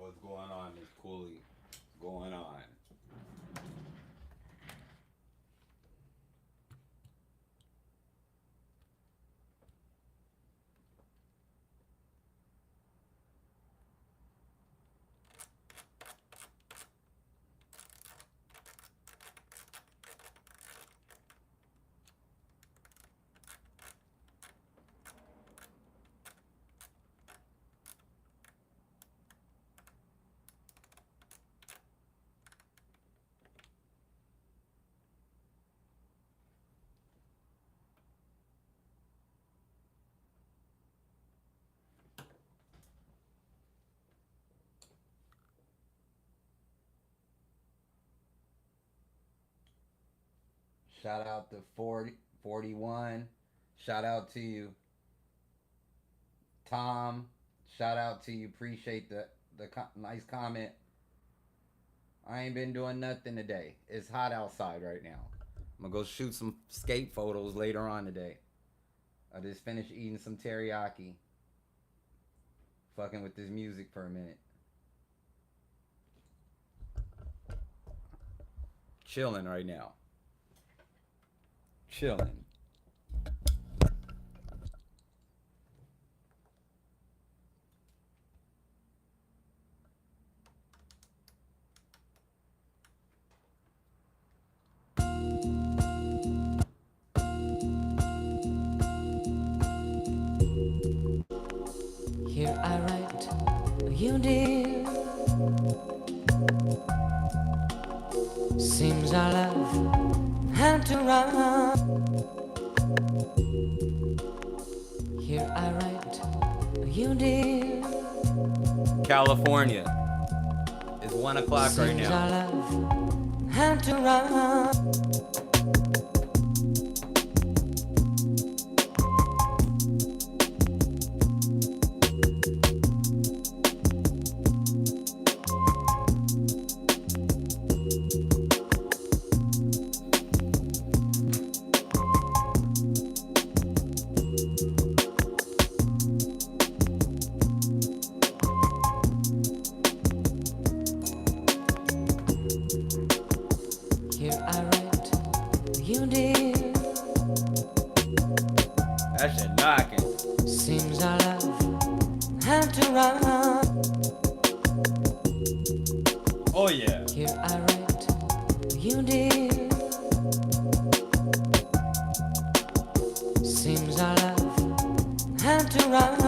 What's going on, Miss Cooley? What's going on? Shout out to 40, 41. Shout out to you, Tom. Shout out to you. Appreciate the nice comment. I ain't been doing nothing today. It's hot outside right now. I'm gonna go shoot some skate photos later on today. I just finished eating some teriyaki. Fucking with this music for a minute. Chilling right now. Chilling. Here I write you, dear. Seems our love had to run. Here I write you, dear. California. It's 1 o'clock right Seems now. our love had to run. Here I write you, dear. That shit knocking. Seems our love had to run. Oh yeah. Here I write you, dear. Seems our love had to run.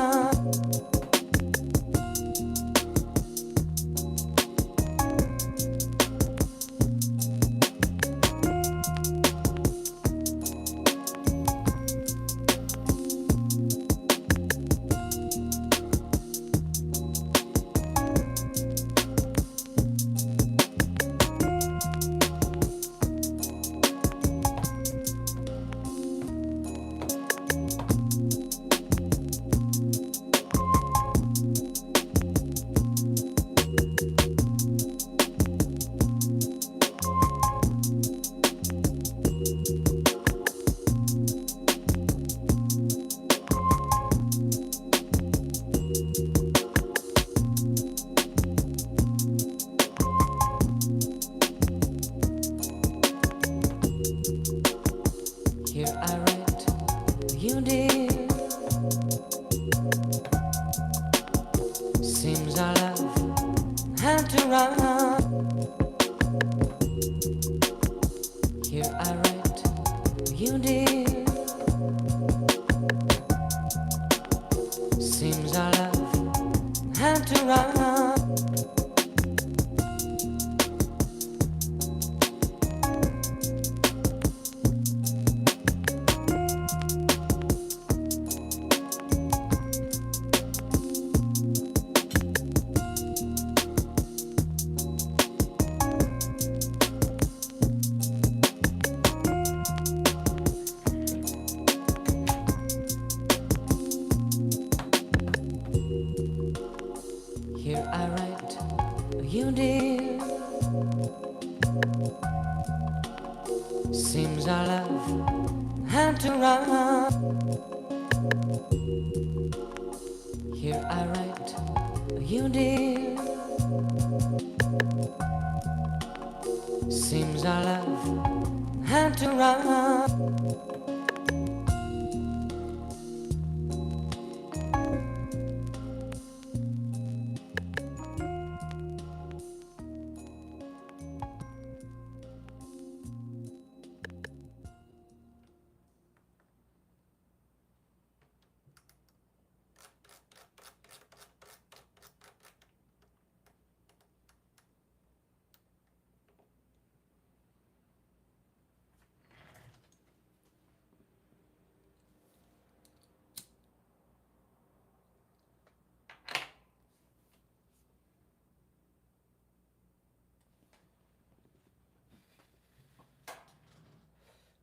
Here I write you, dear. Seems our love had to run. Here I write you, dear. Seems our love had to run. Here I write you, dear. Seems our love had to run. Here I write you, dear. seems our love had to run.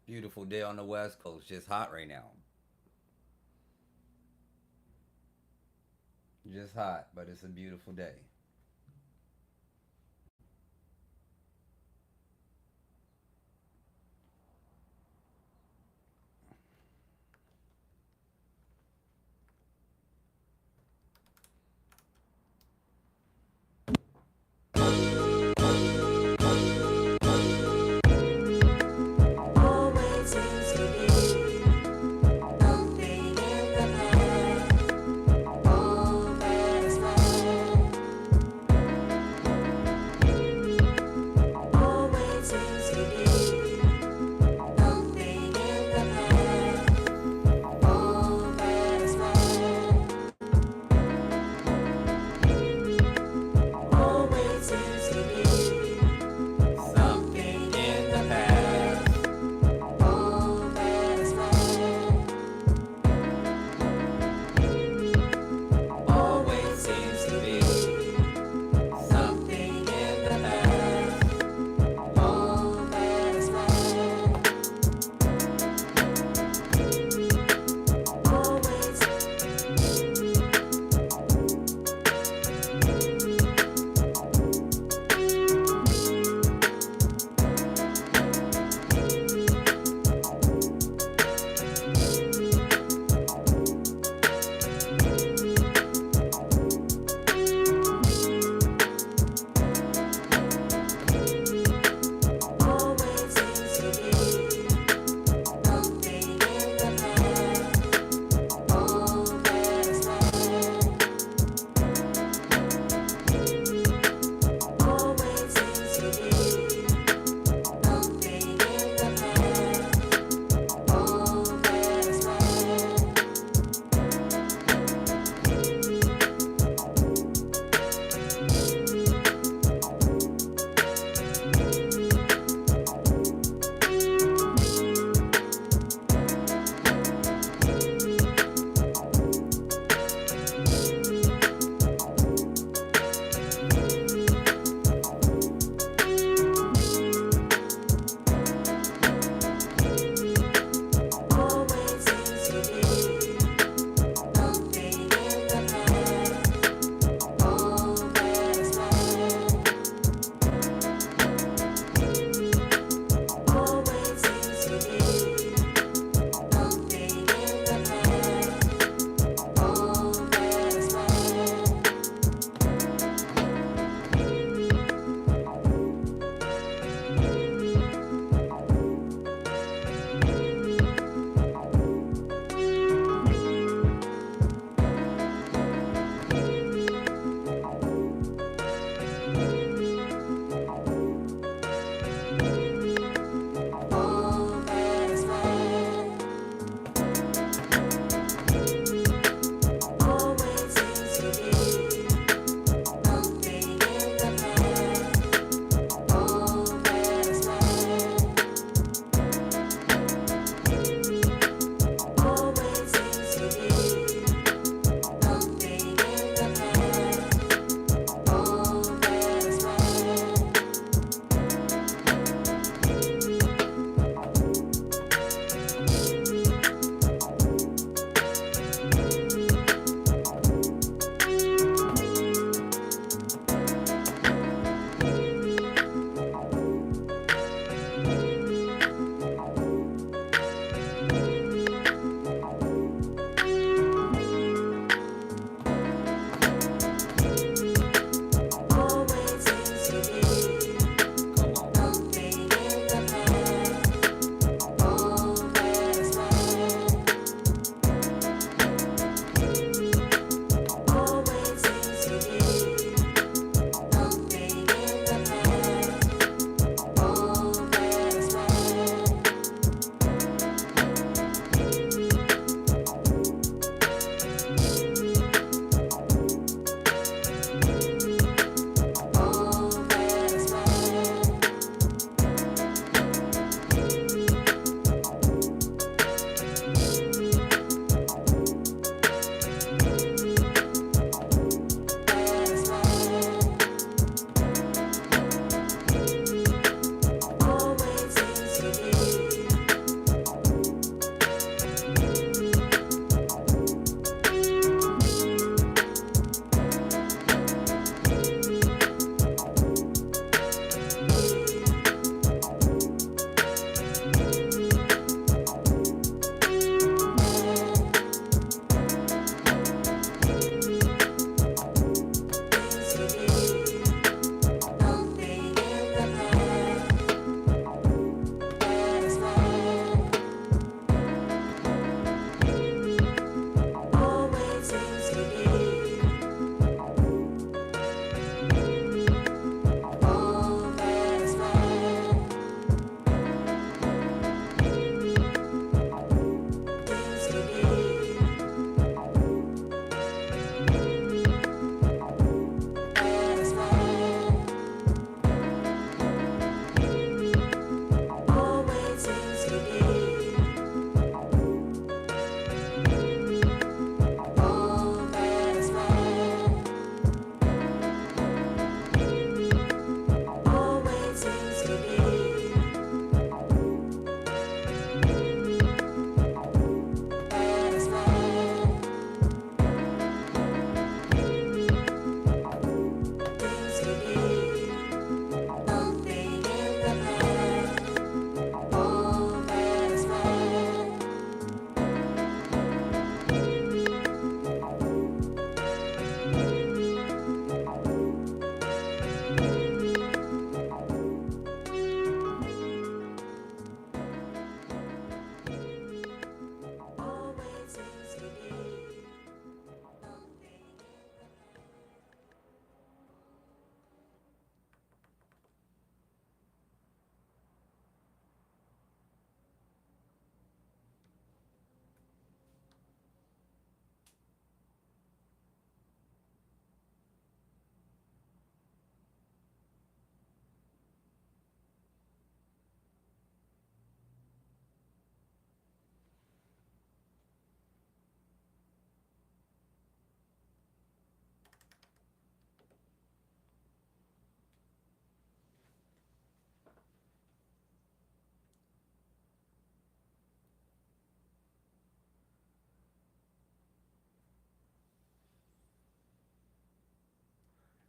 Beautiful day on the West Coast. Just hot right now. Just hot, but it's a beautiful day. Always seems to be something in the past. All that is past.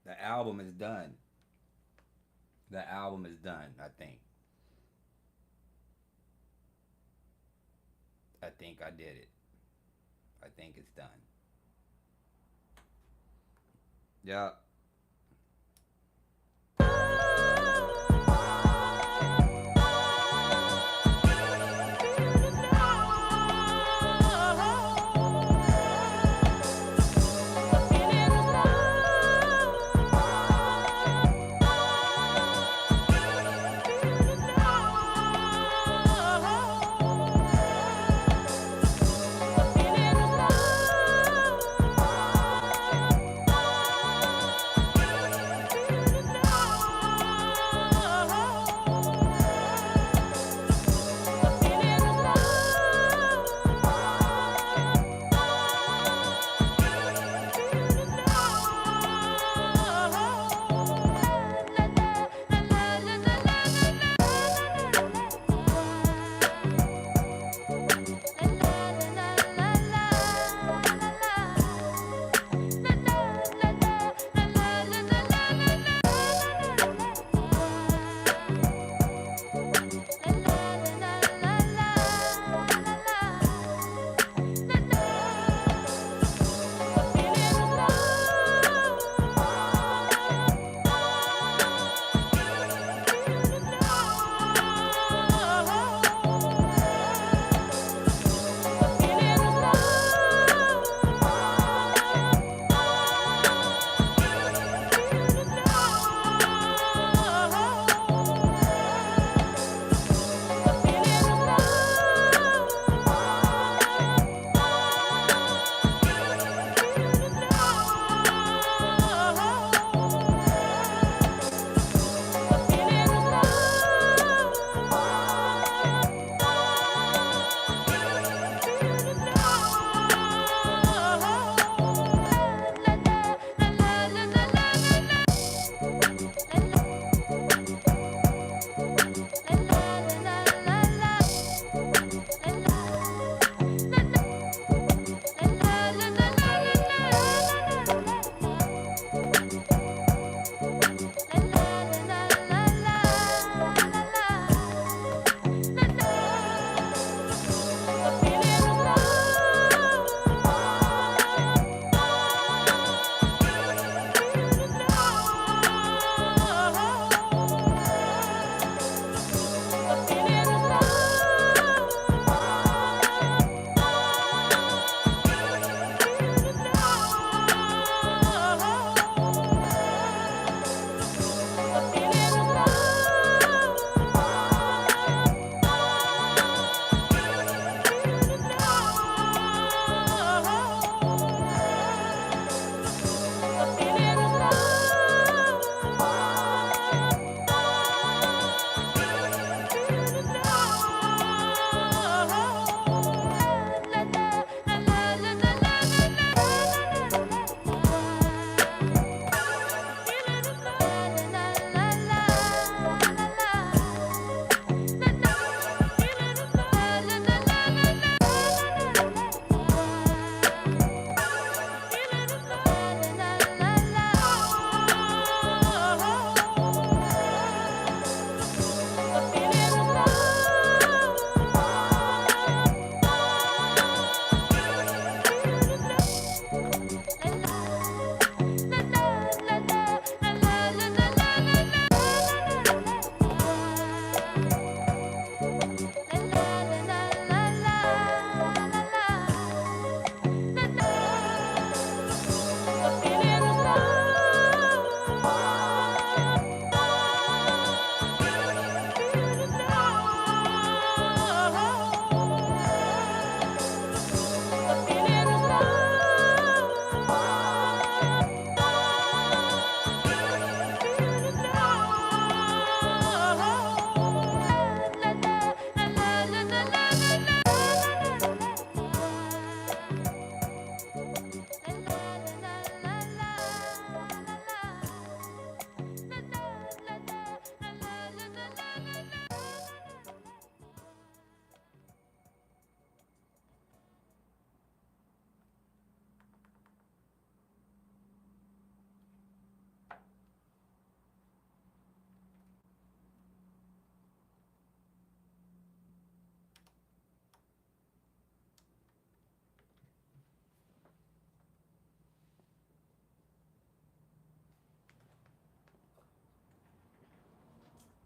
The album is done. The album is done, I think. I think I did it. I think it's done. Yeah.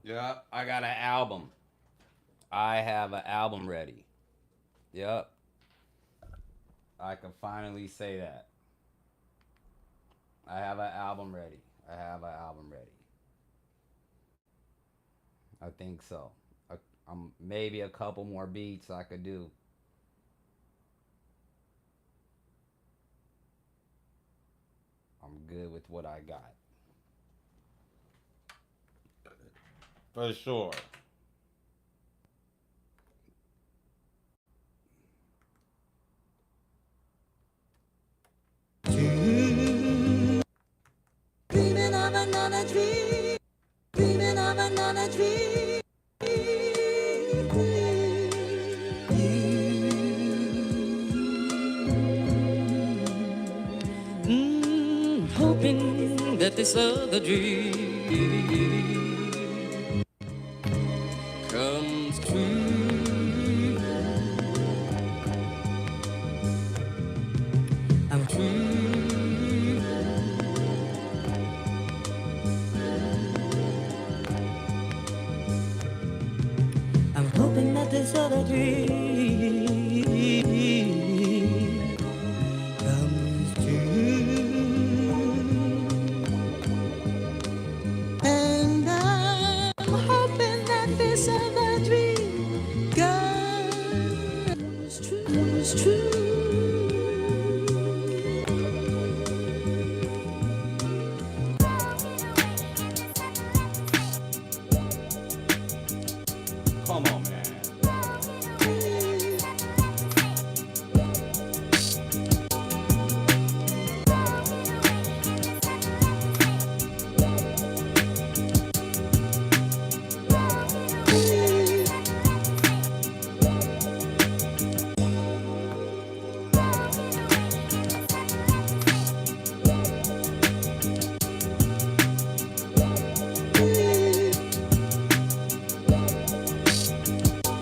Yep, I got an album. I have an album ready. Yep, I can finally say that. I have an album ready. I have an album ready. I think so. Maybe a couple more beats I could do. I'm good with what I got. For sure. Dreaming of another dream, dreaming of another dream. Hoping that this other dream comes true. I'm true. I'm hoping that this other dream comes true. And I'm hoping that this other dream comes true. Come on, man.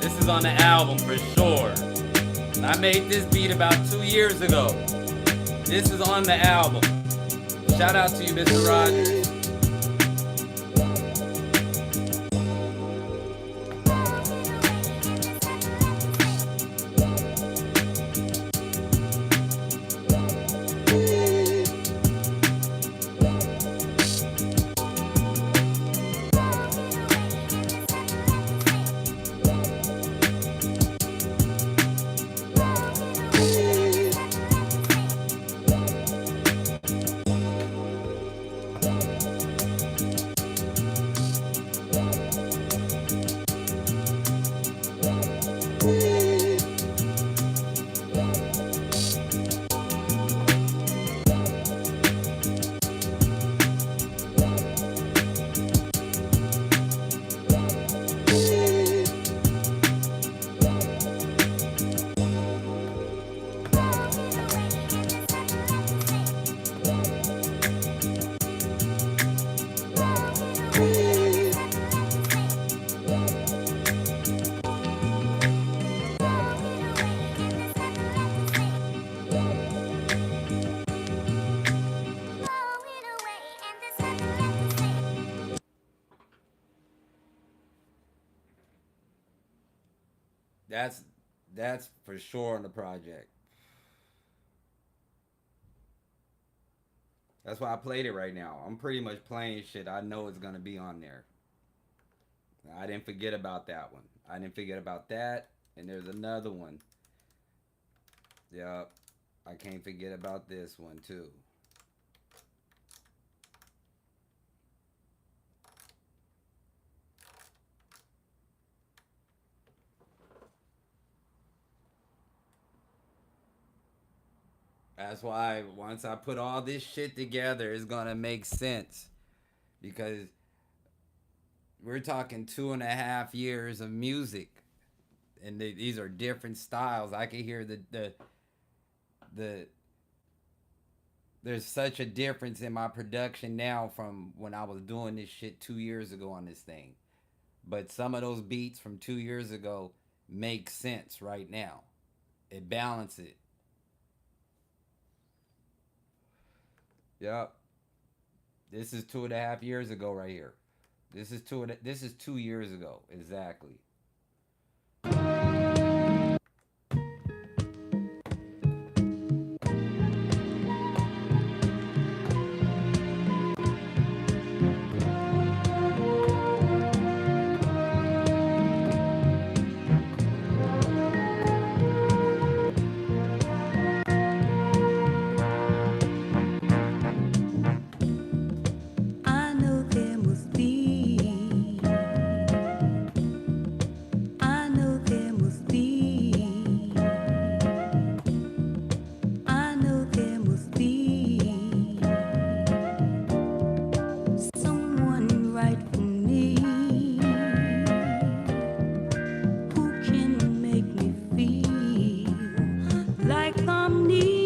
This is on the album for sure. I made this beat about 2 years ago. This is on the album. Shout out to you, Mr. Rogers. That's that's for sure on the project. That's why I played it right now. I'm pretty much playing shit I know it's gonna be on there. I didn't forget about that one. I didn't forget about that. And there's another one. Yep. I can't forget about this one too. That's why once I put all this shit together, it's gonna make sense. Because we're talking 2.5 years of music, and these are different styles. I can hear the there's such a difference in my production now from when I was doing this shit 2 years ago on this thing. But some of those beats from 2 years ago make sense right now. It balances it. Yep. This is 2.5 years ago right here. This is 2 years ago exactly. I know there must be. I know there must be. I know there must be someone right for me who can make me feel like I'm needed.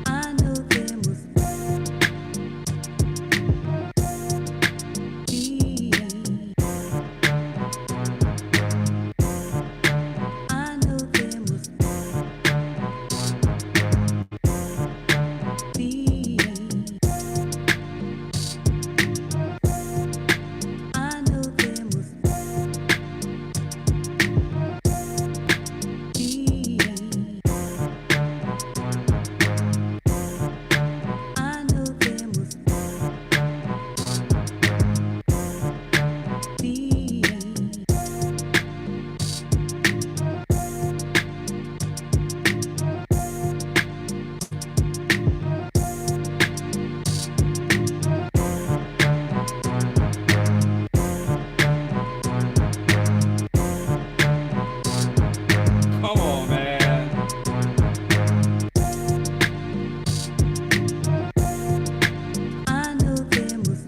I know there must be. I know there must be. I know there must be. I know there must be. Come on, man. I know there must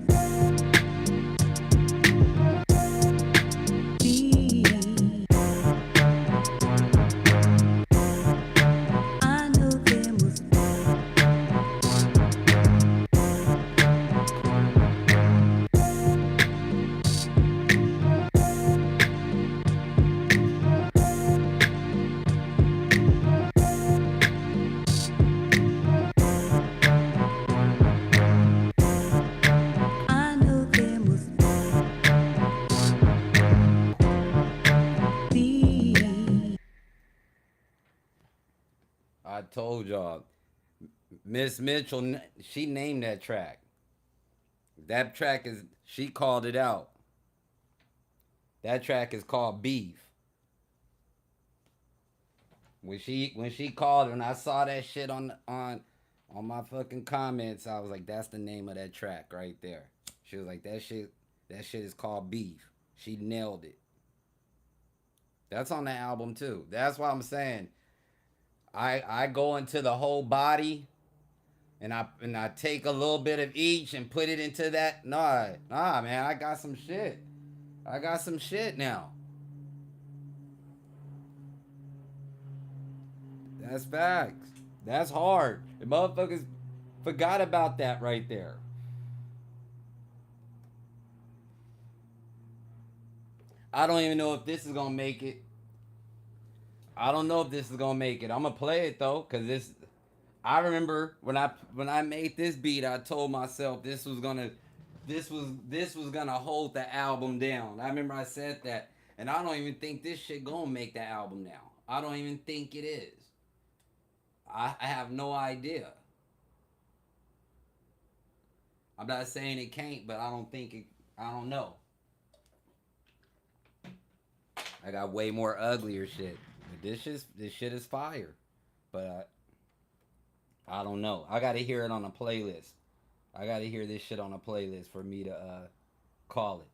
be. I know there must I know there must be. I told y'all, Miss Mitchell, she named that track. That track is, she called it out. That track is called Beef. When she called and I saw that shit on my fucking comments, I was like, that's the name of that track right there. She was like, that shit is called Beef. She nailed it. That's on the album too. That's why I'm saying I go into the whole body and I take a little bit of each and put it into that. Nah, man, I got some shit. I got some shit now. That's facts. That's hard. The motherfuckers forgot about that right there. I don't even know if this is gonna make it. I don't know if this is gonna make it. I'm gonna play it though, cause this. I remember when I made this beat, I told myself this was gonna hold the album down. I remember I said that, and I don't even think this shit gonna make the album now. I don't even think it is. I have no idea. I'm not saying it can't, but I don't think it. I don't know. I got way more uglier shit. But this shit is fire. But I don't know. I got to hear it on a playlist. I got to hear this shit on a playlist for me to call it.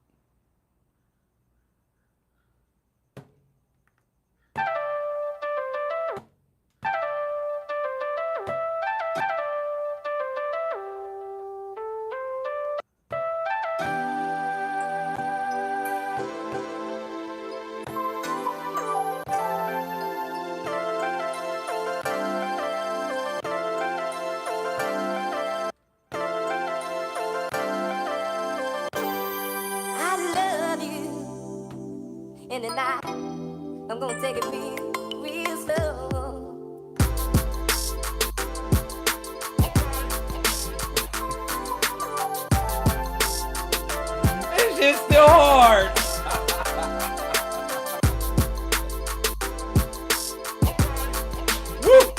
I love you, and tonight I'm gonna take it real, real slow. hard. Woo!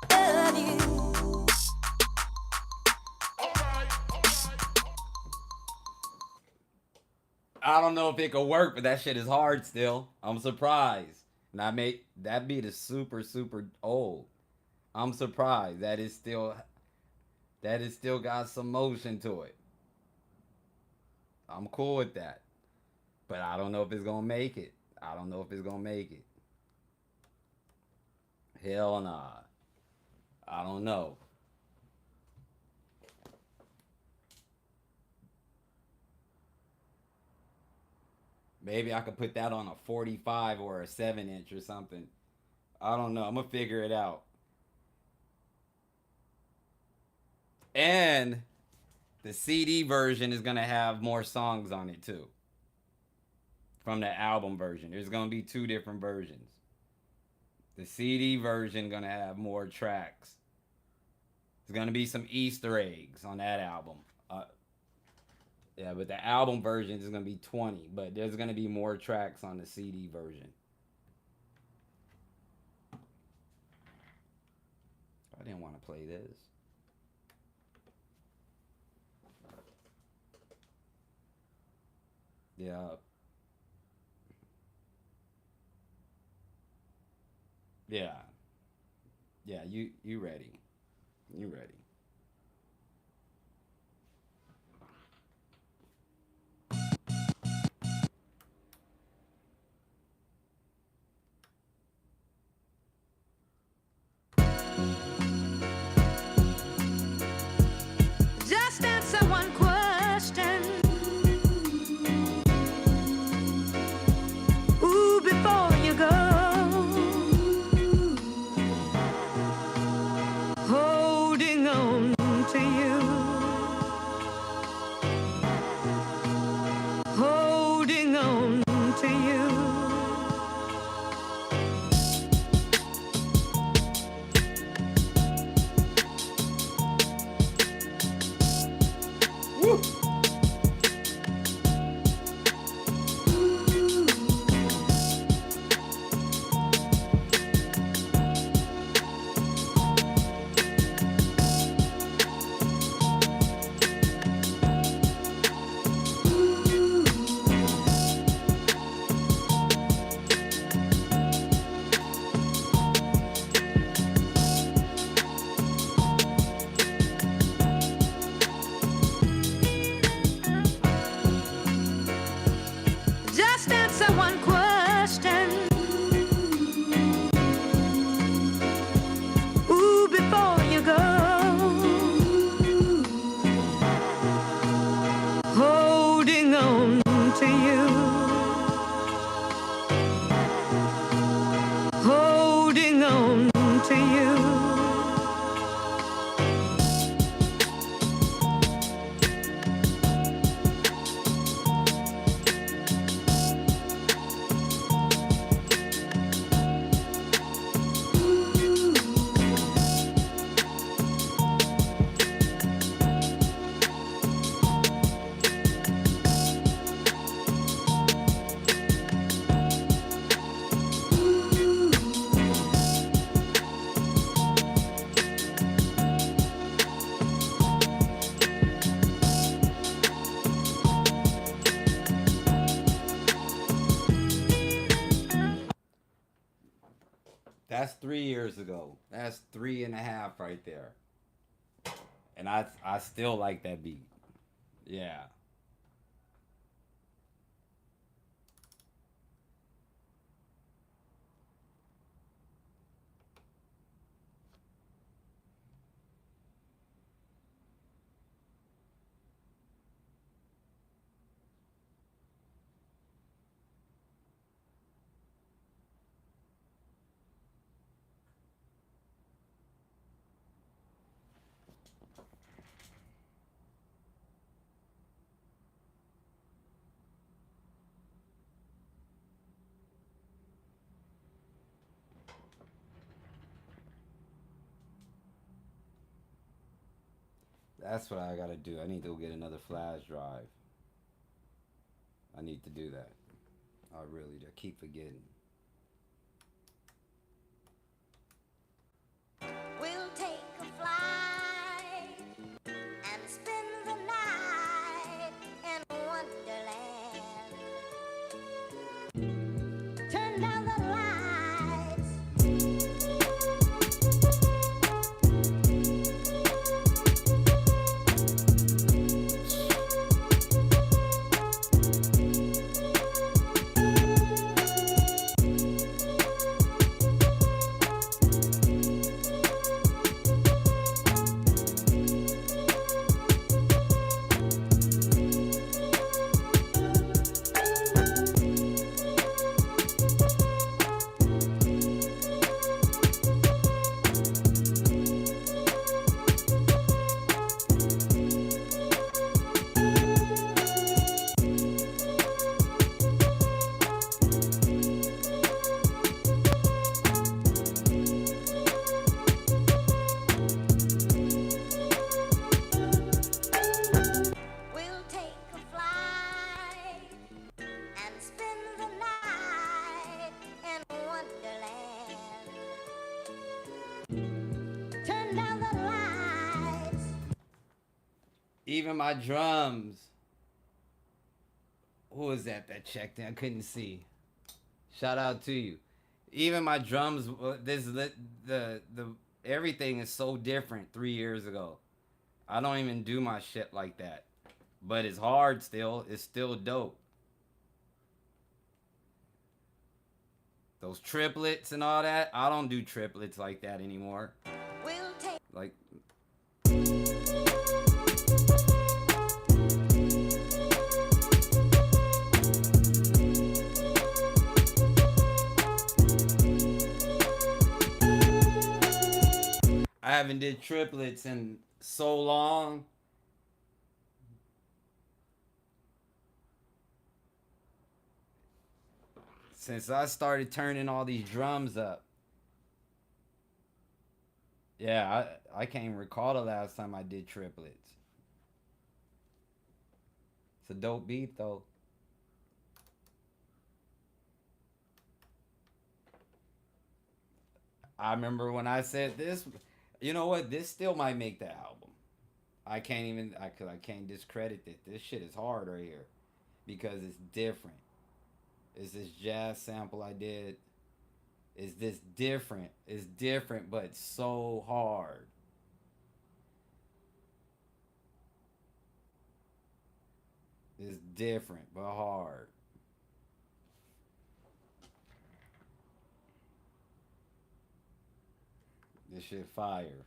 Love you. I don't know if it could work, but that shit is hard still. I'm surprised. And I make that beat is super, super old. I'm surprised that is still got some motion to it. I'm cool with that. But I don't know if it's gonna make it. I don't know if it's gonna make it. Hell nah. I don't know. Maybe I could put that on a 45 or a 7-inch or something. I don't know. I'm gonna figure it out. And the CD version is gonna have more songs on it too. From the album version. There's gonna be 2 different versions. The CD version gonna have more tracks. There's gonna be some Easter eggs on that album. Yeah, but the album version is gonna be 20, but there's gonna be more tracks on the CD version. I didn't want to play this. Yeah. Yeah. Yeah, you ready. You ready. Just answer one question. Ooh, before you go. Holding on to you. Holding on to you. Woo! Just answer one question. Ooh, before you go. Holding on to you. Holding on to you. That's 3 years ago. That's 3.5 right there. And I still like that beat. Yeah. That's what I gotta do. I need to go get another flash drive. I need to do that. I really do. I keep forgetting. We'll take a flight and spend the night in Wonderland. Turn down the lights. We'll take a flight and spend the night in Wonderland. Turn down the lights. Even my drums. Who was that checked in? I couldn't see. Shout out to you. Even my drums. The everything is so different 3 years ago. I don't even do my shit like that. But it's hard still. It's still dope. Those triplets and all that. I don't do triplets like that anymore. We'll take Like, I haven't did triplets in so long. Since I started turning all these drums up. Yeah, I can't even recall the last time I did triplets. It's a dope beat though. I remember when I said this, you know what? This still might make the album. I can't discredit it. This shit is hard right here because it's different. It's this jazz sample I did. Is this different? It's different, but so hard. It's different, but hard. This shit fire.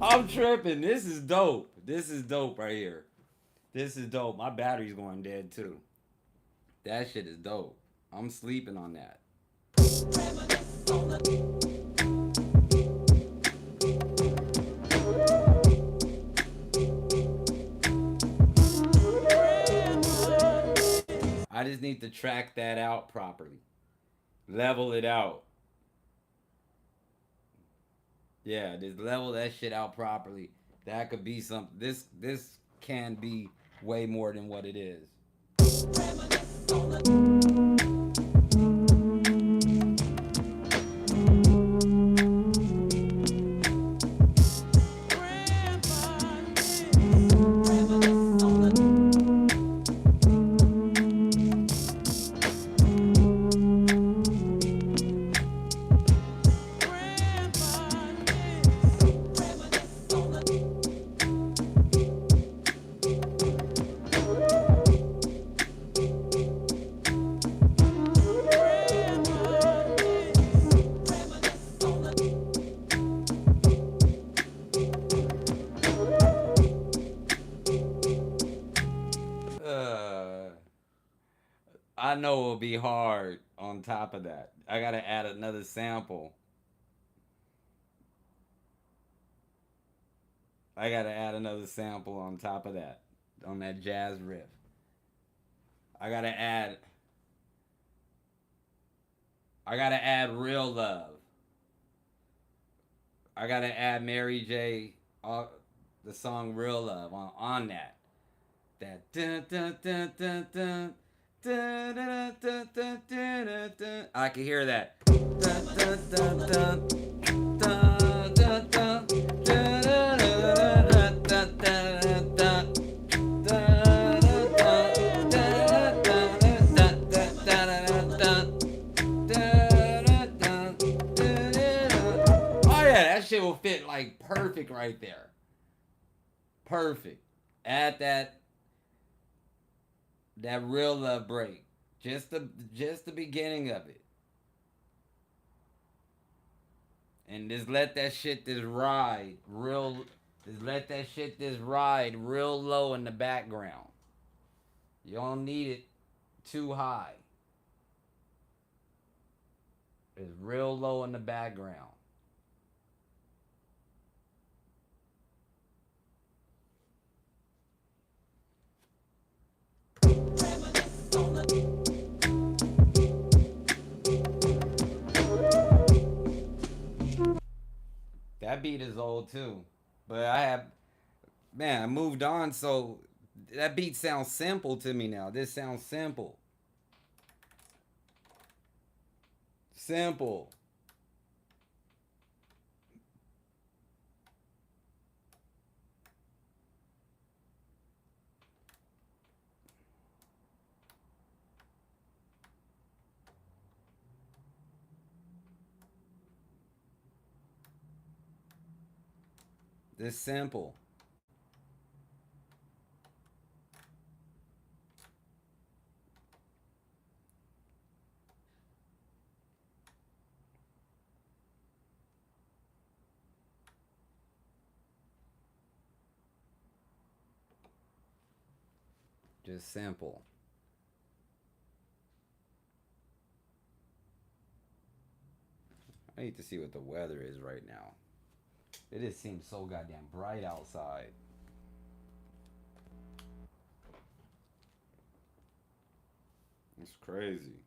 I'm tripping. This is dope. This is dope right here. This is dope. My battery's going dead too. That shit is dope. I'm sleeping on that. I just need to track that out properly. Level it out. Yeah, just level that shit out properly. That could be something. This can be way more than what it is. I know it'll be hard on top of that. I gotta add another sample. I gotta add another sample on top of that. On that jazz riff. I gotta add I gotta add real love. I gotta add Mary J. The song Real Love on that. That dun, dun, dun, dun, dun, dun, dun, dun, dun, dun, dun. I can hear that. Dun, dun, dun, dun, dun, dun, dun, dun, dun, dun, dun, dun. Oh yeah, that shit will fit like perfect right there. Perfect. Add that real love break. Just the beginning of it. And just let that shit just ride real low in the background. You don't need it too high. It's real low in the background. That beat is old too. But I moved on, so that beat sounds simple to me now. This sounds simple. Simple. This simple. Just simple. I need to see what the weather is right now. It just seems so goddamn bright outside. It's crazy.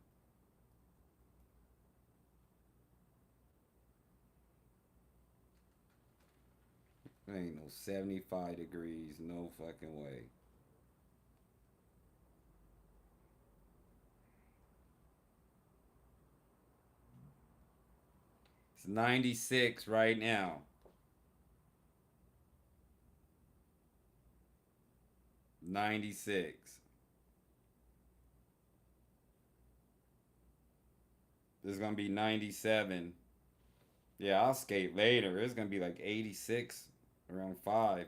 It ain't no 75 degrees, no fucking way. It's 96 right now. 96. This is gonna be 97. Yeah, I'll skate later. It's gonna be like 86 around 5.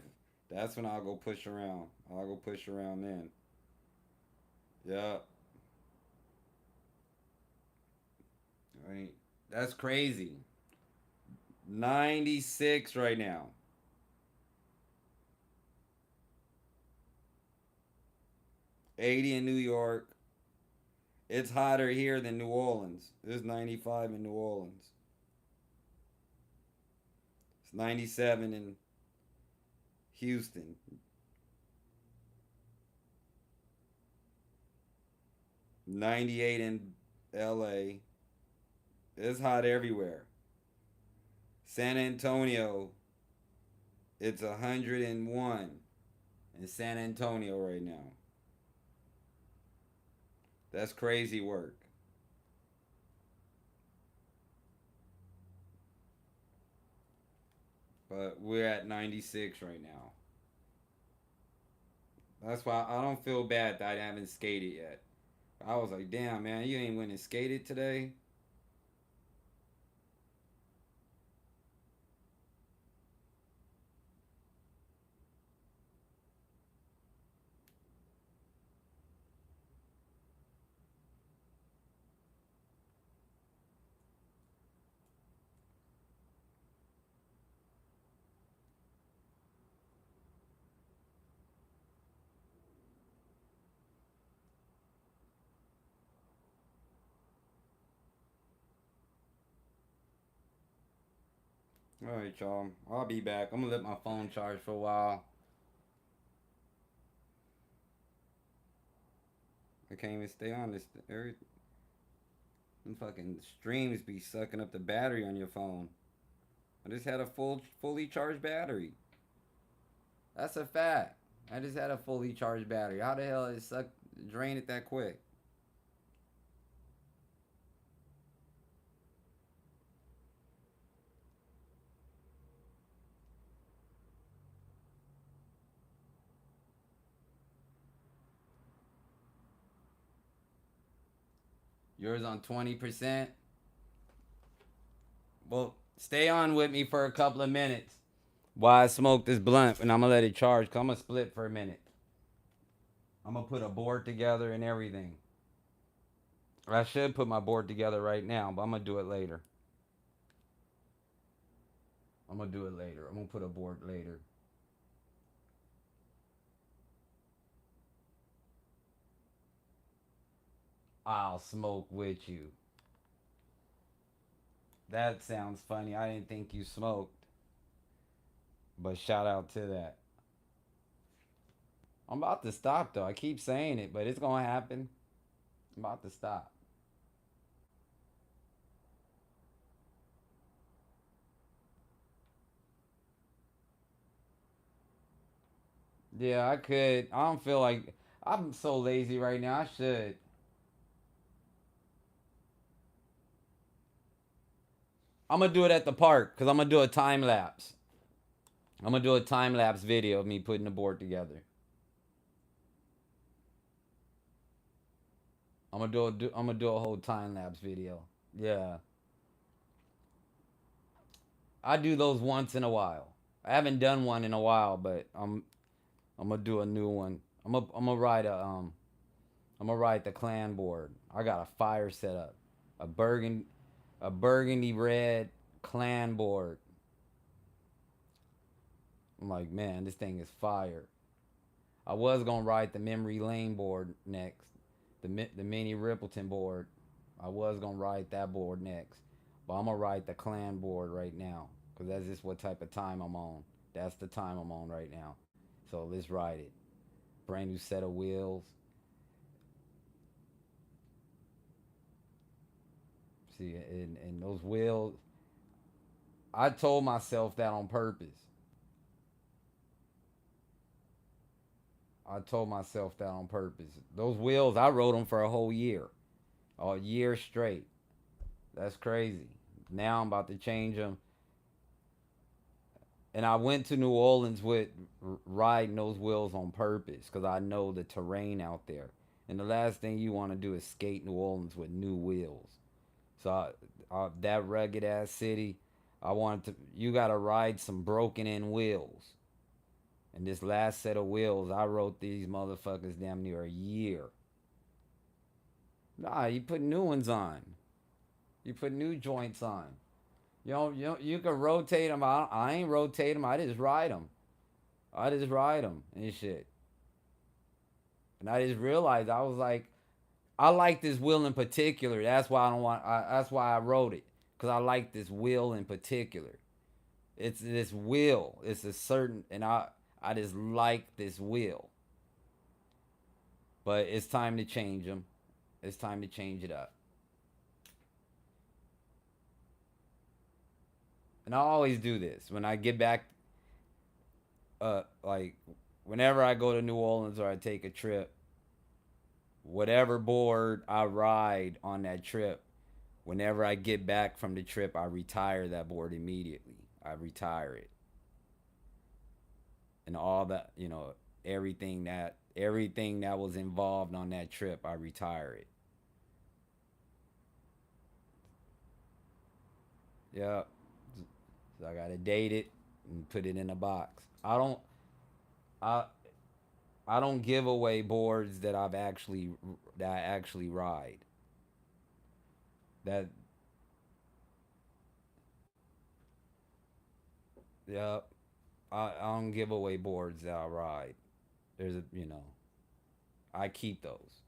That's when I'll go push around. I'll go push around then. Yep. I mean, that's crazy. 96 right now. 80 in New York. It's hotter here than New Orleans. It's 95 in New Orleans. It's 97 in Houston. 98 in LA. It's hot everywhere. San Antonio, it's 101 in San Antonio right now. That's crazy work. But we're at 96 right now. That's why I don't feel bad that I haven't skated yet. I was like, damn, man, you ain't went and skated today? All right, y'all. I'll be back. I'm gonna let my phone charge for a while. I can't even stay on this. Them fucking streams be sucking up the battery on your phone. I just had a fully charged battery. That's a fact. I just had a fully charged battery. How the hell it drain it that quick? Yours on 20%? Well, stay on with me for a couple of minutes while I smoke this blunt, and I'm gonna let it charge. Cause I'm gonna split for a minute. I'm gonna put a board together and everything. I should put my board together right now, but I'm gonna do it later. I'm gonna do it later. I'm gonna put a board later. I'll smoke with you. That sounds funny. I didn't think you smoked, but shout out to that. I'm about to stop though. I keep saying it, but it's gonna happen. I'm about to stop. Yeah, I could. I don't feel like I'm so lazy right now. I should. I'm gonna do it at the park because I'm gonna do a time lapse. I'm gonna do a time lapse video of me putting the board together. I'm gonna do a whole time lapse video. Yeah, I do those once in a while. I haven't done one in a while, but I'm gonna do a new one. I'm gonna ride I'm gonna ride the clan board. I got a fire setup, a burgundy red clan board. I'm like, man, this thing is fire. I was gonna ride the memory lane board next, the mini Rippleton board. I was gonna ride that board next, but I'm gonna ride the clan board right now because that's just what type of time I'm on. That's the time I'm on right now. So let's ride it. Brand new set of wheels. See, and those wheels, I told myself that on purpose. I told myself that on purpose. Those wheels, I rode them for a year straight. That's crazy. Now I'm about to change them. And I went to New Orleans with riding those wheels on purpose because I know the terrain out there. And the last thing you want to do is skate New Orleans with new wheels. So that rugged ass city, I wanted to. You gotta ride some broken in wheels. And this last set of wheels, I rode these motherfuckers damn near a year. Nah, you put new ones on. You put new joints on. You can rotate them. I ain't rotate them. I just ride them. I just ride them and shit. And I just realized I was like, I like this wheel in particular. That's why I don't want. That's why I wrote it because I like this wheel in particular. It's this wheel. It's a certain, and I just like this wheel. But it's time to change them. It's time to change it up. And I always do this when I get back. Like whenever I go to New Orleans or I take a trip, whatever board I ride on that trip, whenever I get back from the trip, I retire that board immediately. I retire it. And all that, everything that was involved on that trip, I retire it. Yeah. So I gotta date it and put it in a box. I I don't give away boards that I actually ride. That Yeah, I don't give away boards that I ride. There's a I keep those.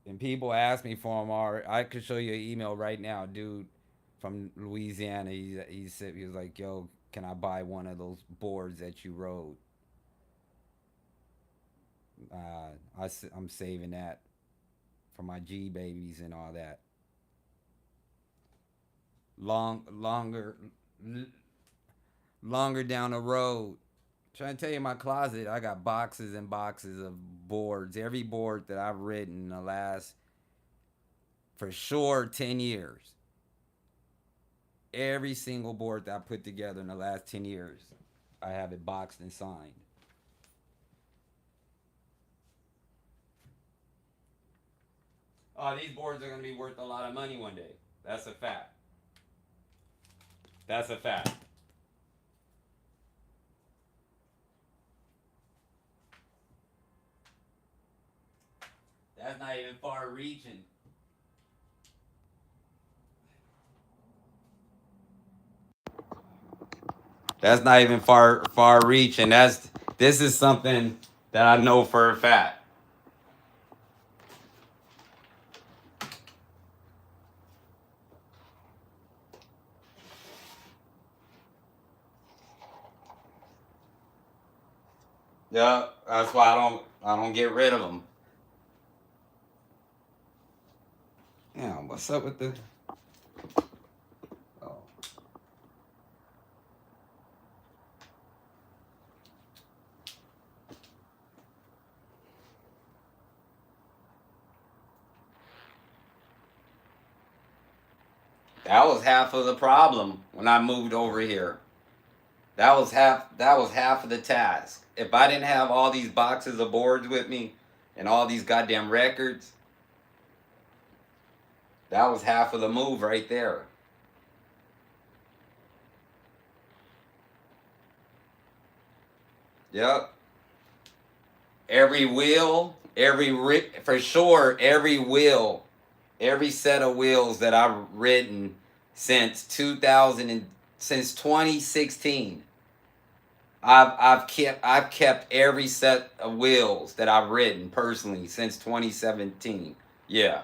And people ask me for them. Or I could show you an email right now, dude, from Louisiana. He said he was like, "Yo, can I buy one of those boards that you rode?" I'm saving that for my G babies and all that. Long, longer, longer down the road. Trying to tell you, in my closet, I got boxes and boxes of boards. Every board that I've written in the last, for sure, 10 years. Every single board that I put together in the last 10 years, I have it boxed and signed. Oh, these boards are going to be worth a lot of money one day. That's a fact. That's a fact. That's not even far reaching. That's not even far reaching. This is something that I know for a fact. Yeah, that's why I don't get rid of them. Yeah, what's up with the? Oh, that was half of the problem when I moved over here. That was half of the task. If I didn't have all these boxes of boards with me and all these goddamn records, that was half of the move right there. Yep. Every wheel, for sure, every wheel, every set of wheels that I've written since 2000 and since 2016. I've kept every set of wheels that I've written personally since 2017. Yeah.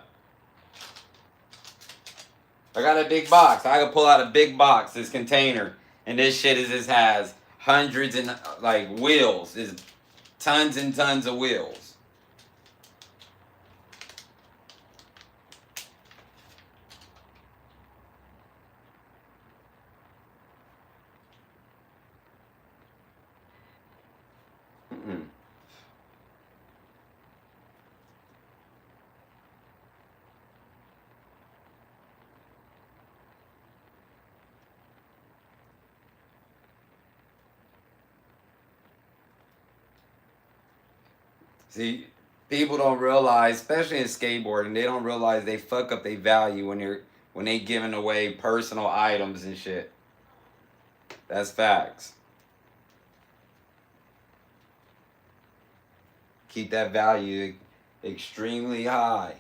I got a big box. I can pull out a big box, this container, and this shit just has hundreds and like wheels. Is tons and tons of wheels. Mm-mm. See, people don't realize, especially in skateboarding, they don't realize they fuck up their value when they giving away personal items and shit. That's facts. Keep that value extremely high.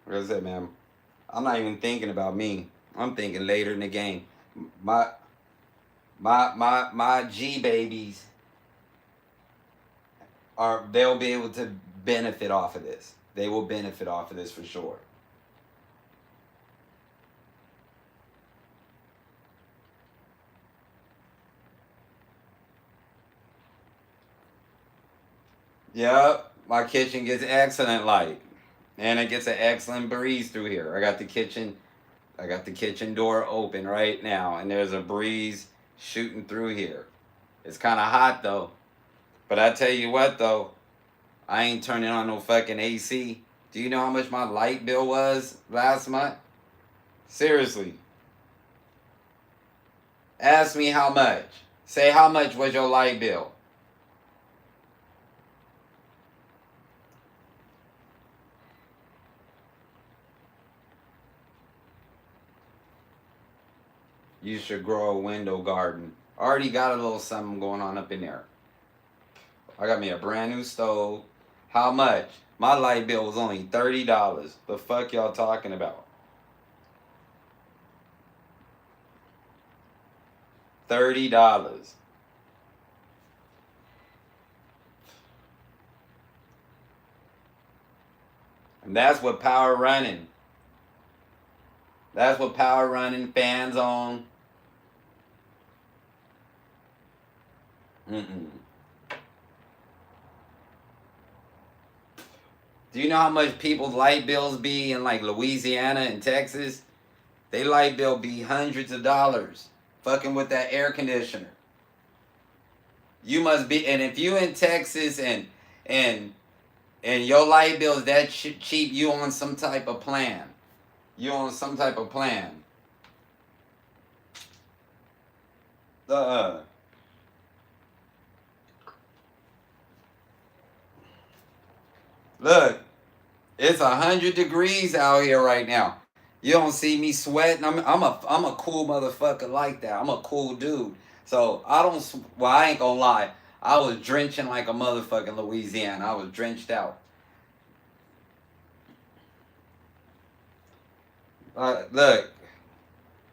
Like I said, man, I'm not even thinking about me. I'm thinking later in the game. My my G babies they'll be able to benefit off of this. They will benefit off of this for sure. Yep, my kitchen gets excellent light. And it gets an excellent breeze through here. I got the kitchen door open right now, and there's a breeze shooting through here. It's kind of hot though. But I tell you what though, I ain't turning on no fucking AC. Do you know how much my light bill was last month? Seriously. Ask me how much. Say how much was your light bill? You should grow a window garden. Already got a little something going on up in there. I got me a brand new stove. How much? My light bill was only $30. The fuck y'all talking about? $30. And that's with power running. That's with power running, fans on. Mm-mm. Do you know how much people's light bills be in like Louisiana and Texas? They light bill be hundreds of dollars. Fucking with that air conditioner. You must be, and if you in Texas and and your light bill is that cheap, you on some type of plan. You on some type of plan. Uh. Look, it's 100 degrees out here right now. You don't see me sweating. I'm a cool motherfucker like that. I'm a cool dude. So I don't. Well, I ain't gonna lie. I was drenching like a motherfucker in Louisiana. I was drenched out. Look,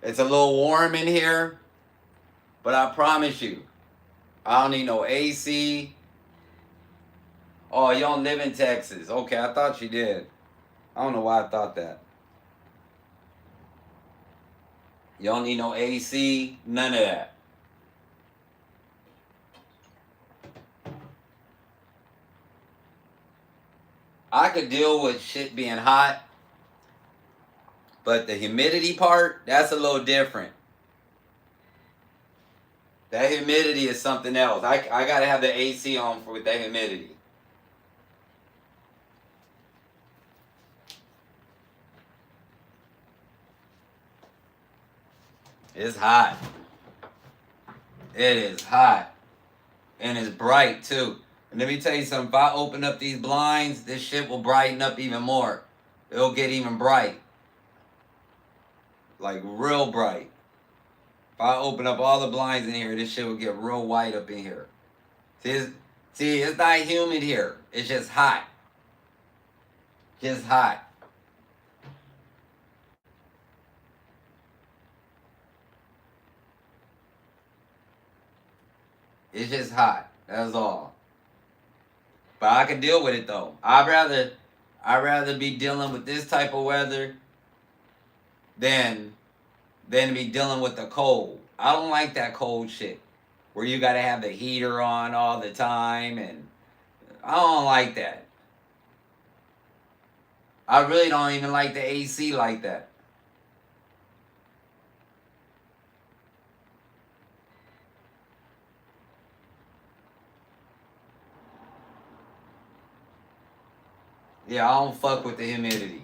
it's a little warm in here, but I promise you, I don't need no AC. Oh, you don't live in Texas. Okay, I thought you did. I don't know why I thought that. You don't need no AC, none of that. I could deal with shit being hot, but the humidity part, that's a little different. That humidity is something else. I gotta have the AC on for with that humidity. It's hot. It is hot. And it's bright too. And let me tell you something, if I open up these blinds, this shit will brighten up even more. It'll get even bright. Like real bright. If I open up all the blinds in here, this shit will get real white up in here. See, it's not humid here. It's just hot. Just hot. It's just hot. That's all. But I can deal with it though. I'd rather be dealing with this type of weather than than be dealing with the cold. I don't like that cold shit where you gotta have the heater on all the time and I don't like that. I really don't even like the AC like that. Yeah, I don't fuck with the humidity.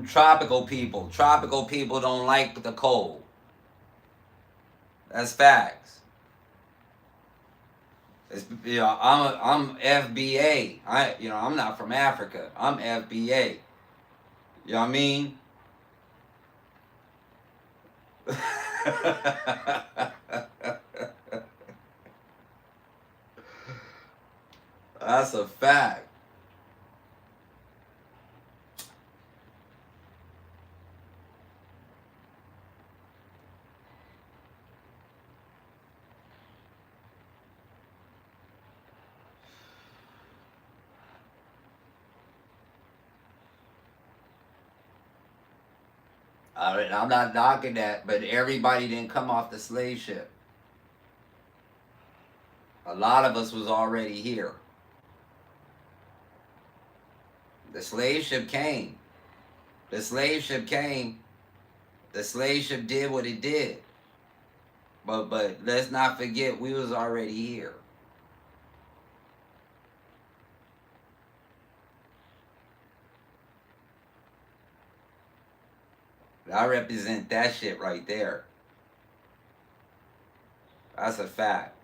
Tropical people don't like the cold. That's facts. It's, I'm FBA. I'm not from Africa. I'm FBA. You know what I mean? That's a fact. I'm not knocking that, but everybody didn't come off the slave ship. A lot of us was already here. The slave ship came. The slave ship came. The slave ship did what it did. But let's not forget we was already here. I represent that shit right there. That's a fact.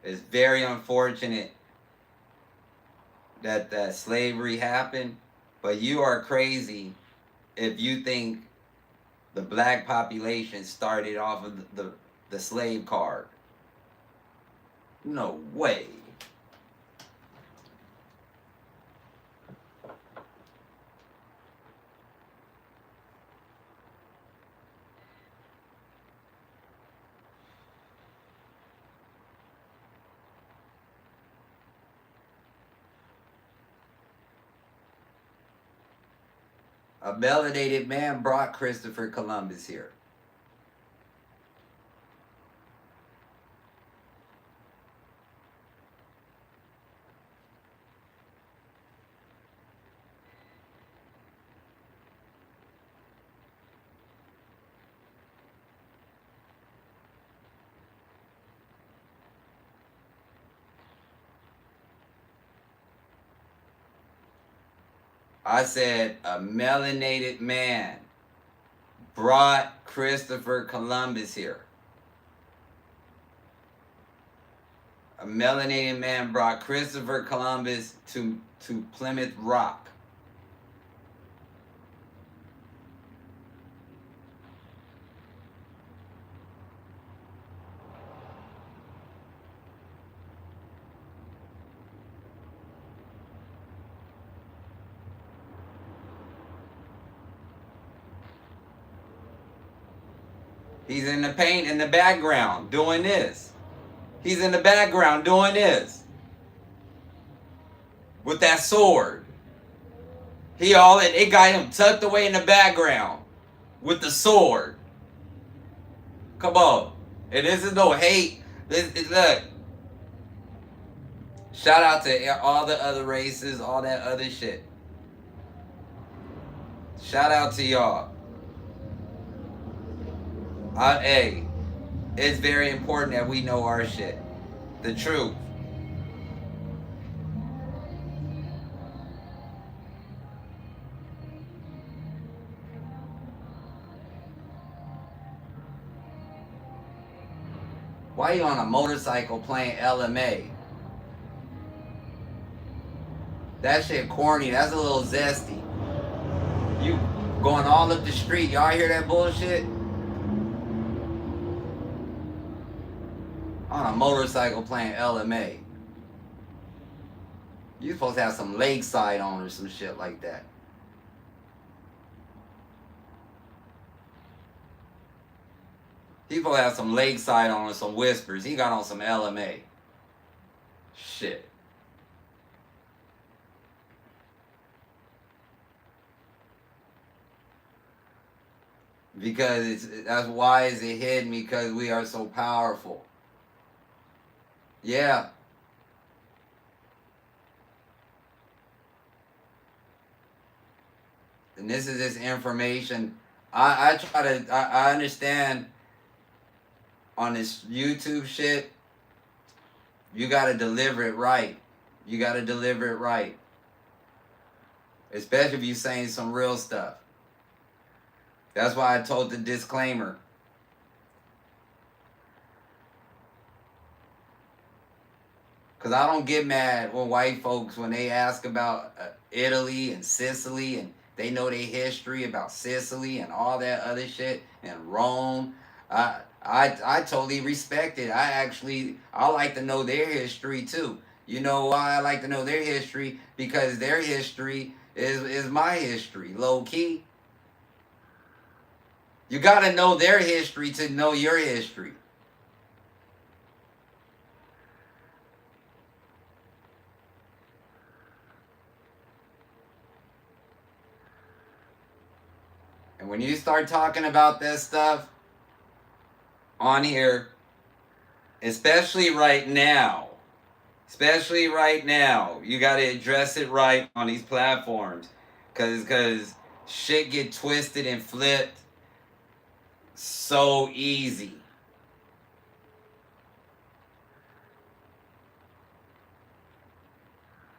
It's very unfortunate that slavery happened, but you are crazy if you think the black population started off of the slave card. No way. A melanated man brought Christopher Columbus here. I said a melanated man brought Christopher Columbus here. A melanated man brought Christopher Columbus to Plymouth Rock. He's in the paint in the background doing this. He's in the background doing this. With that sword. It got him tucked away in the background. With the sword. Come on. And this is no hate. Look. Shout out to all the other races, all that other shit. Shout out to y'all. Hey, it's very important that we know our shit. The truth. Why you on a motorcycle playing LMA? That shit corny. That's a little zesty. You going all up the street. Y'all hear that bullshit? On a motorcycle playing LMA. You supposed to have some lakeside on or some shit like that. He supposed to have some lakeside on or some whispers. He got on some LMA. Shit. Because that's why is it hidden, because we are so powerful. Yeah. And this is this information. I understand on this YouTube shit, you gotta deliver it right. You gotta deliver it right. Especially if you're saying some real stuff. That's why I told the disclaimer. Because I don't get mad when white folks, when they ask about Italy and Sicily, and they know their history about Sicily and all that other shit, and Rome. I totally respect it. I like to know their history too. You know why I like to know their history? Because their history is my history, low key. You gotta know their history to know your history. And when you start talking about that stuff on here, especially right now, you got to address it right on these platforms, cause shit get twisted and flipped so easy.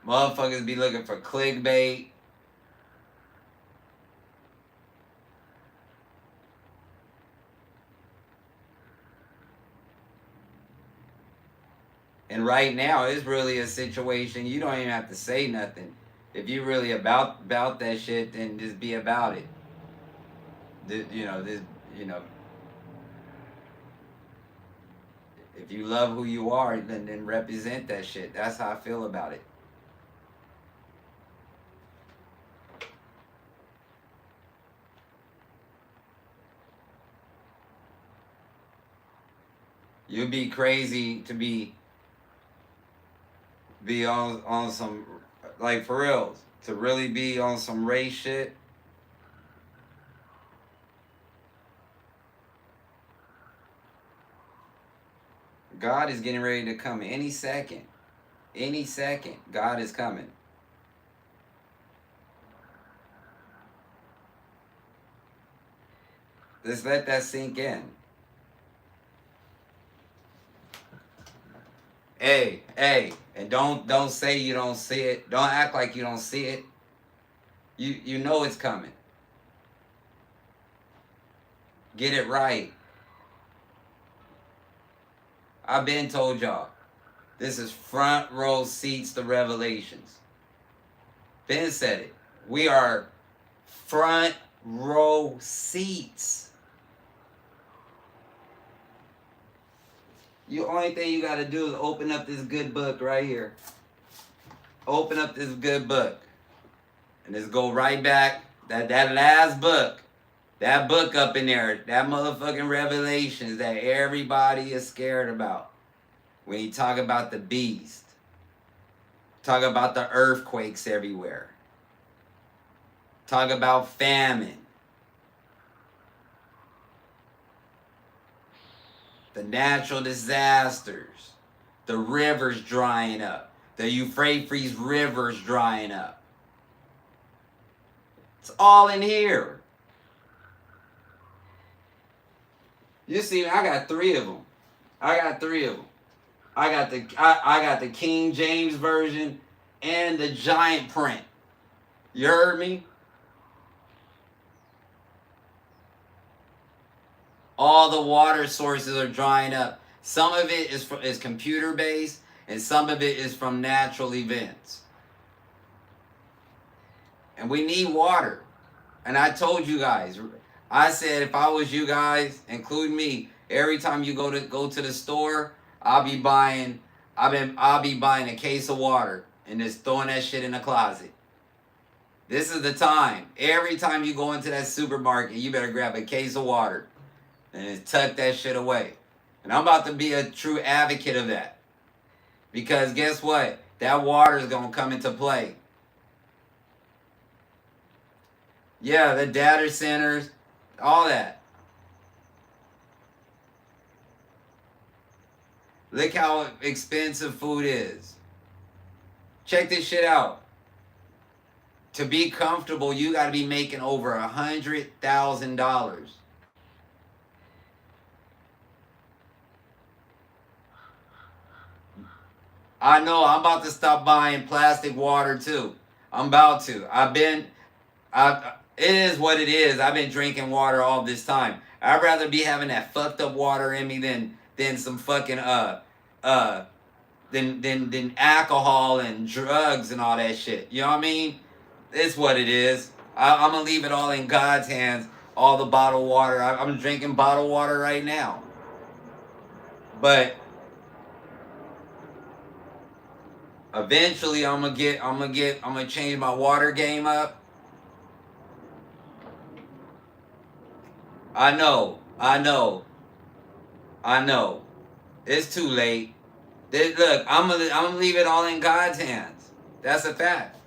Motherfuckers be looking for clickbait. And right now, it's really a situation you don't even have to say nothing. If you really about that shit, then just be about it. You know, if you love who you are, then represent that shit. That's how I feel about it. You'd be crazy to be on some, like, for reals, to really be on some race shit. God is getting ready to come any second. Any second, God is coming. Just let that sink in. Hey, and don't say you don't see it. Don't act like you don't see it. You know it's coming. Get it right. I've been told y'all. This is front row seats to Revelations. Ben said it. We are front row seats. The only thing you got to do is open up this good book right here. Open up this good book. And just go right back. That last book. That book up in there. That motherfucking Revelations that everybody is scared about. When you talk about the beast. Talk about the earthquakes everywhere. Talk about famine. The natural disasters. The rivers drying up. The Euphrates rivers drying up. It's all in here. You see, I got 3 of them. I got the King James version and the giant print. You heard me? All the water sources are drying up. Some of it is computer based, and some of it is from natural events. And we need water. And I told you guys, I said if I was you guys, including me, every time you go to the store, I'll be buying a case of water and just throwing that shit in the closet. This is the time. Every time you go into that supermarket, you better grab a case of water and just tuck that shit away. And I'm about to be a true advocate of that. Because guess what? That water is going to come into play. Yeah, the data centers, all that. Look how expensive food is. Check this shit out. To be comfortable, you got to be making over $100,000. I know I'm about to stop buying plastic water too. I'm about to. It is what it is. I've been drinking water all this time. I'd rather be having that fucked up water in me than some fucking uh than alcohol and drugs and all that shit. You know what I mean? It's what it is. I'm gonna leave it all in God's hands. All the bottled water. I'm drinking bottled water right now. But eventually, I'm gonna change my water game up. I know, I know, I know. It's too late. Look, I'm gonna leave it all in God's hands. That's a fact.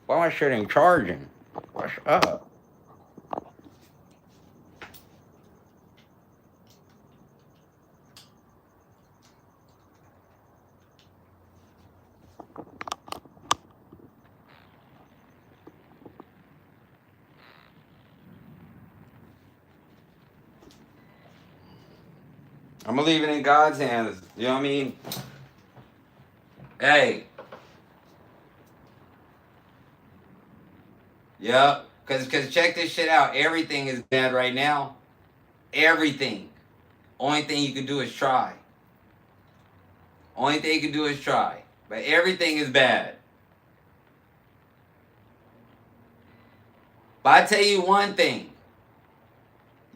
Why my shit ain't charging? What's up? I'm gonna leave it in God's hands. You know what I mean? Hey, yeah. Cause check this shit out. Everything is bad right now. Everything. Only thing you can do is try. Only thing you can do is try. But everything is bad. But I tell you one thing.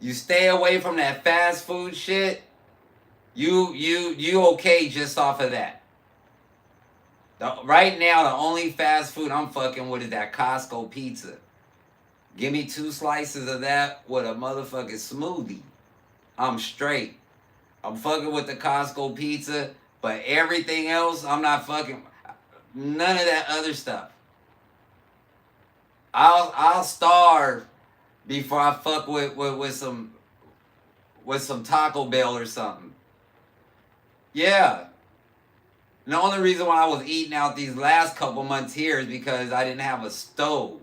You stay away from that fast food shit. You okay just off of that. Right now, the only fast food I'm fucking with is that Costco pizza. Give me 2 slices of that with a motherfucking smoothie. I'm straight. I'm fucking with the Costco pizza, but everything else, I'm not fucking. None of that other stuff. I'll starve before I fuck with some Taco Bell or something. Yeah. And the only reason why I was eating out these last couple months here is because I didn't have a stove.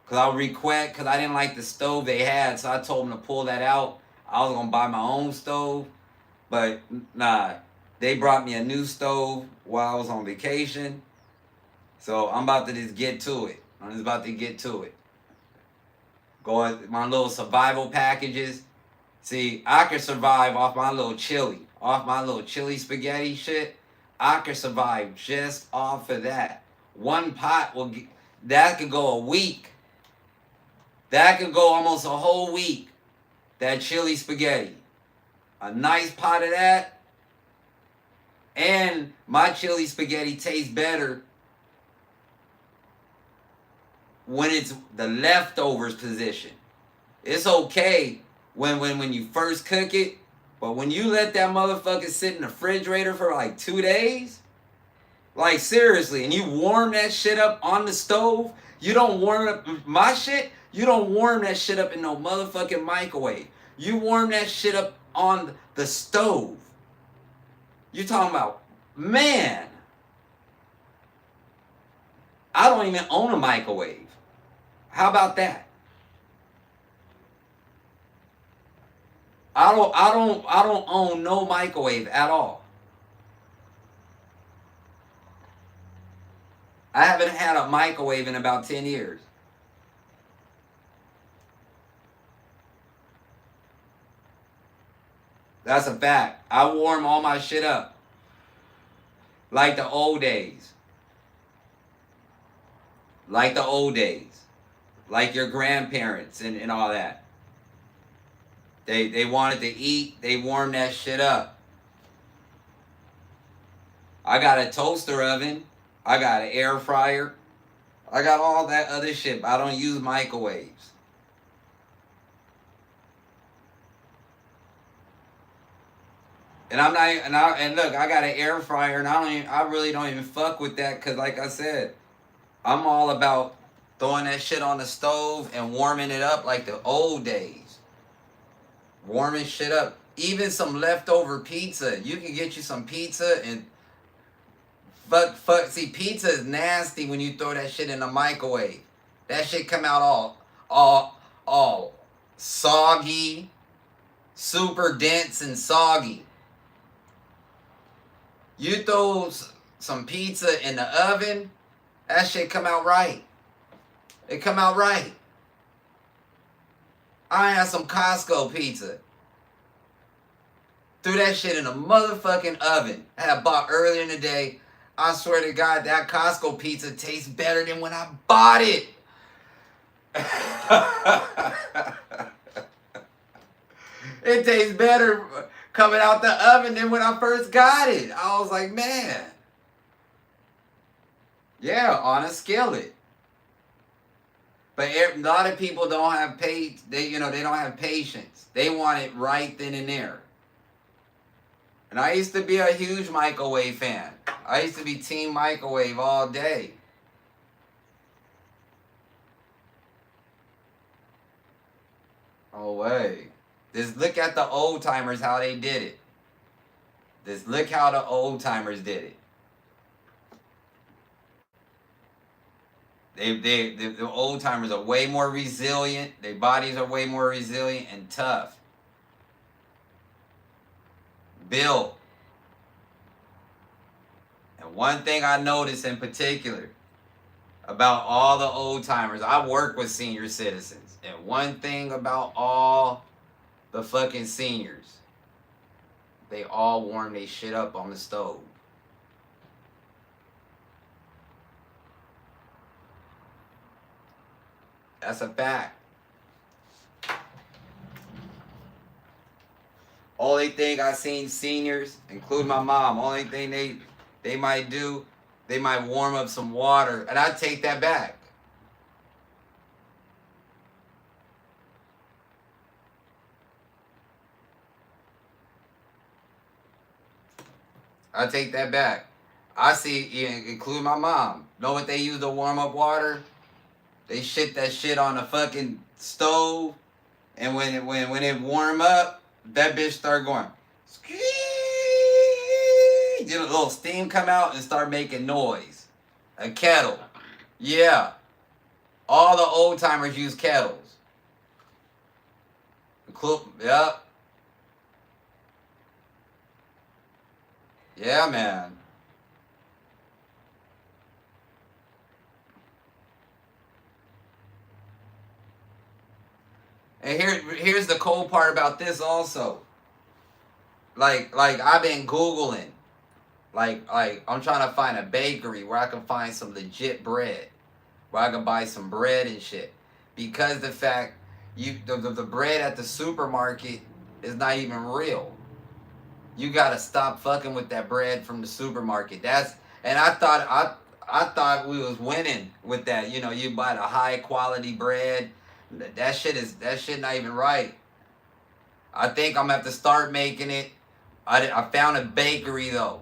Because I didn't like the stove they had, so I told them to pull that out. I was going to buy my own stove, but nah. They brought me a new stove while I was on vacation. So I'm about to just get to it. I'm just about to get to it. Go my little survival packages. See, I can survive off my little chili spaghetti shit. I can survive just off of that. One pot that could go a week. That could go almost a whole week. That chili spaghetti. A nice pot of that. And my chili spaghetti tastes better when it's the leftovers position. It's okay when you first cook it, but when you let that motherfucker sit in the refrigerator for like 2 days, like seriously, and you warm that shit up on the stove, you don't warm up my shit, you don't warm that shit up in no motherfucking microwave. You warm that shit up on the stove. You talking about, man, I don't even own a microwave. How about that? I don't own no microwave at all. I haven't had a microwave in about 10 years. That's a fact. I warm all my shit up. Like the old days. Like the old days. Like your grandparents and all that. They wanted to eat, they warmed that shit up. I got a toaster oven. I got an air fryer. I got all that other shit, but I don't use microwaves. And I'm not, and look, I got an air fryer, and I really don't even fuck with that, cause like I said, I'm all about throwing that shit on the stove and warming it up like the old days. Warming shit up. even some leftover pizza. You can get you some pizza and see, pizza is nasty when you throw that shit in the microwave. That shit come out all soggy, super dense and soggy. You throw some pizza in the oven, that shit come out right. It come out right. I had some Costco pizza. Threw that shit in a motherfucking oven. I had bought earlier in the day. I swear to God, that Costco pizza tastes better than when I bought it. It tastes better coming out the oven than when I first got it. I was like, man. Yeah, on a skillet. But a lot of people don't have they don't have patience. They want it right then and there. And I used to be a huge microwave fan. I used to be team microwave all day. Oh way. Just look at the old timers how they did it. Just look how the old timers did it. The old timers are way more resilient. Their bodies are way more resilient and tough. Built. And one thing I noticed in particular about all the old timers, I work with senior citizens, and one thing about all the fucking seniors, they all warm their shit up on the stove. That's a fact. Only thing I seen seniors, including my mom, only thing they might do, they might warm up some water, and I take that back. I take that back. I see, including my mom. Know what they use to warm up water? They shit that shit on the fucking stove, and when it warm up, that bitch start going. Get a little steam come out and start making noise. A kettle. Yeah. All the old timers use kettles. Yep. Yeah, man. And here's the cool part about this also. Like I've been Googling. Like I'm trying to find a bakery where I can find some legit bread. Where I can buy some bread and shit. Because the fact the bread at the supermarket is not even real. You gotta stop fucking with that bread from the supermarket. And I thought we was winning with that. You know, you buy the high quality bread. That shit not even right. I think I'm gonna have to start making it. I found a bakery though.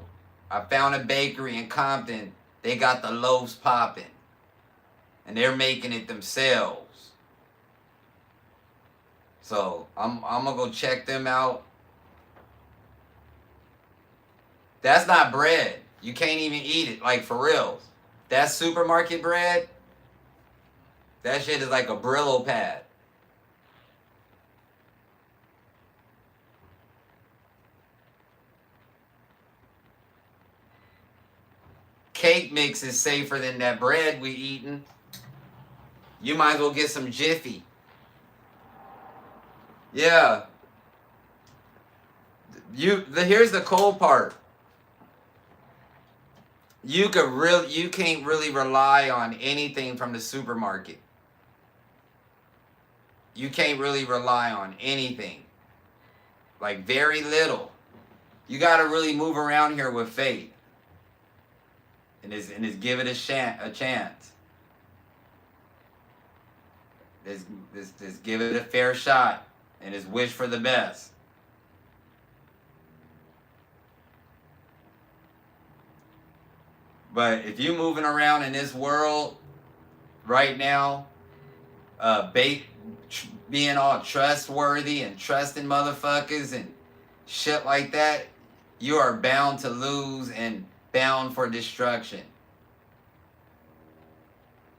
I found a bakery in Compton. They got the loaves popping. And they're making it themselves. So I'm gonna go check them out. That's not bread. You can't even eat it, like for real. That supermarket bread, that shit is like a Brillo pad. Cake mix is safer than that bread we eating. You might as well get some Jiffy. Yeah. Here's the cold part. You can't really rely on anything from the supermarket. You can't really rely on anything. Like very little. You gotta really move around here with faith. And just give it a chance. Just give it a fair shot. And just wish for the best. But if you're moving around in this world right now, being all trustworthy and trusting motherfuckers, and shit like that, you are bound to lose and bound for destruction.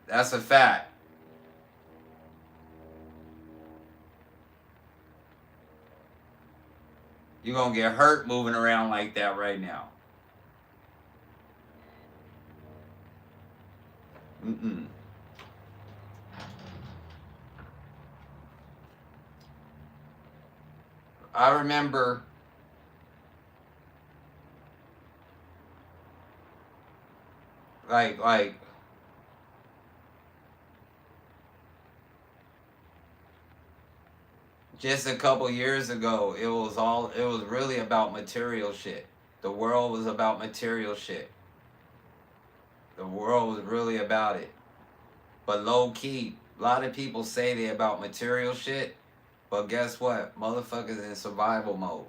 That's a fact. You're gonna get hurt moving around like that right now. Mm-mm. I remember like just a couple years ago, it was really about material shit. The world was about material shit. The world was really about it. But low key, a lot of people say they about material shit, but guess what? Motherfuckers in survival mode.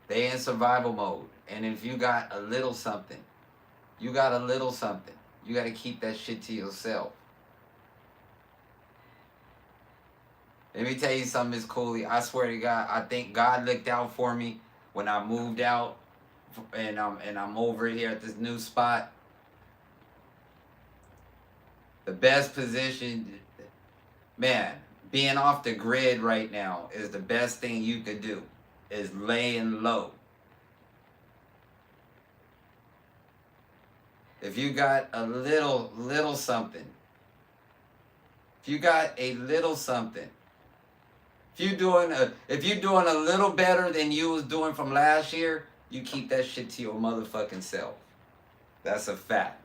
They in survival mode. And if you got a little something, you got a little something. You gotta keep that shit to yourself. Let me tell you something, Miss Cooley. I swear to God, I think God looked out for me when I moved out, and I'm over here at this new spot. The best position, man, being off the grid right now is the best thing you could do. Is laying low. If you got a little something, if you got a little something, if you're doing a little better than you was doing from last year, you keep that shit to your motherfucking self. That's a fact.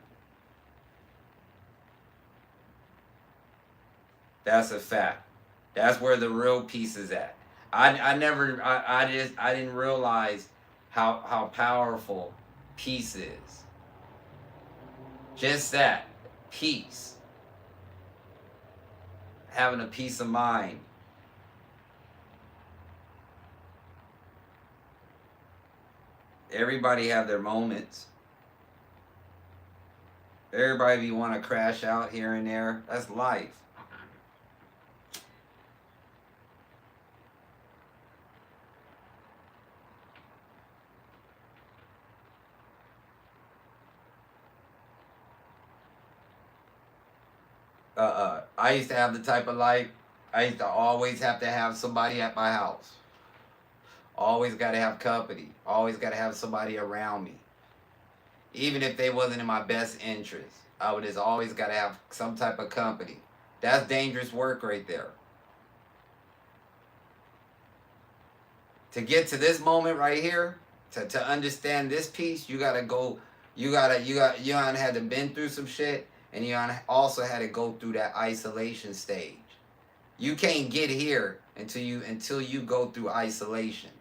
That's a fact. That's where the real peace is at. I didn't realize how powerful peace is. Just that, peace. Having a peace of mind. Everybody have their moments. Everybody want to crash out here and there. That's life. I used to have the type of life. I used to always have to have somebody at my house. Always got to have company. Always got to have somebody around me. Even if they wasn't in my best interest, I would just always got to have some type of company. That's dangerous work right there. To get to this moment right here, to understand this piece, you gotta go. You gotta had to been through some shit, and you also had to go through that isolation stage. You can't get here until you go through isolation.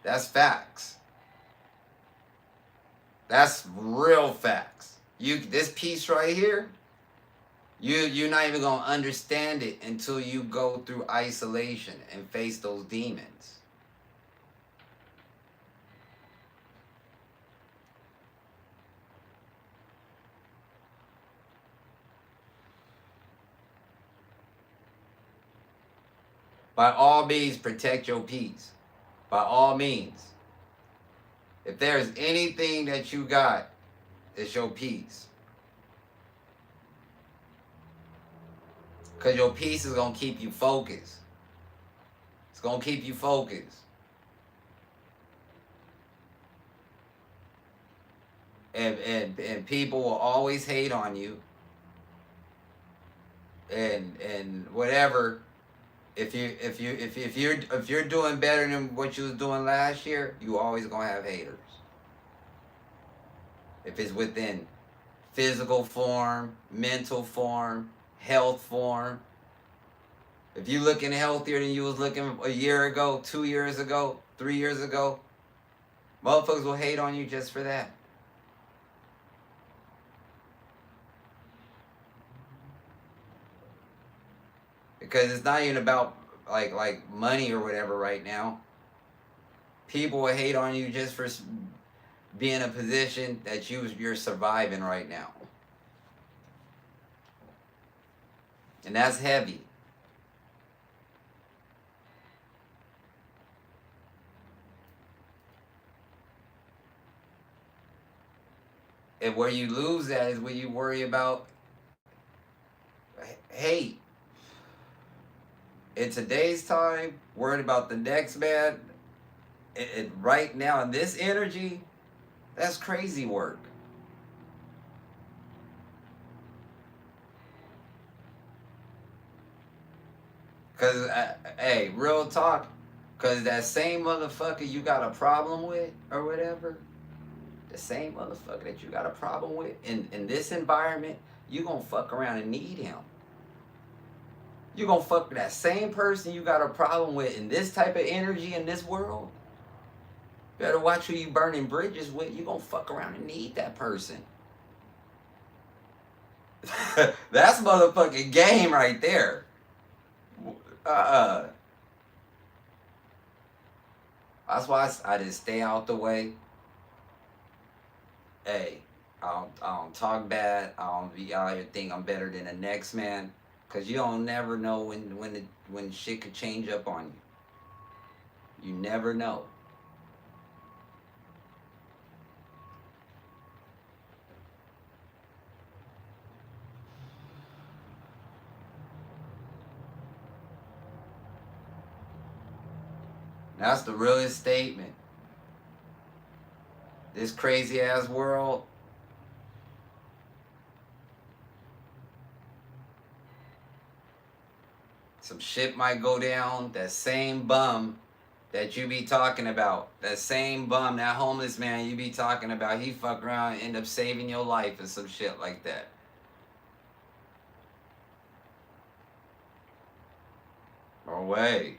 That's facts. That's real facts. This piece right here, you're not even gonna understand it until you go through isolation and face those demons. By all means, protect your peace. By all means. If there's anything that you got, it's your peace. Because your peace is going to keep you focused. It's going to keep you focused. And people will always hate on you. And whatever. If you're doing better than what you was doing last year, you always gonna have haters. If it's within physical form, mental form, health form. If you looking healthier than you was looking a year ago, 2 years ago, 3 years ago, motherfuckers will hate on you just for that. Because it's not even about like money or whatever right now. People will hate on you just for being in a position that you're surviving right now. And that's heavy. And where you lose at is when you worry about hate. In today's time, worried about the next man, right now in this energy, that's crazy work. Cause hey, real talk. Cause that same motherfucker you got a problem with or whatever, the same motherfucker that you got a problem with in this environment, you gonna fuck around and need him. You gonna fuck with that same person you got a problem with in this type of energy in this world. Better watch who you burning bridges with. You gonna fuck around and need that person. That's motherfucking game right there. Uh, that's why I just stay out the way. Hey, I don't talk bad. I don't be out here think I'm better than the next man. Cause you don't never know when shit could change up on you. You never know. That's the realest statement. This crazy ass world. Some shit might go down. That same bum that you be talking about, that same bum, that homeless man you be talking about, he fuck around and end up saving your life and some shit like that. No way.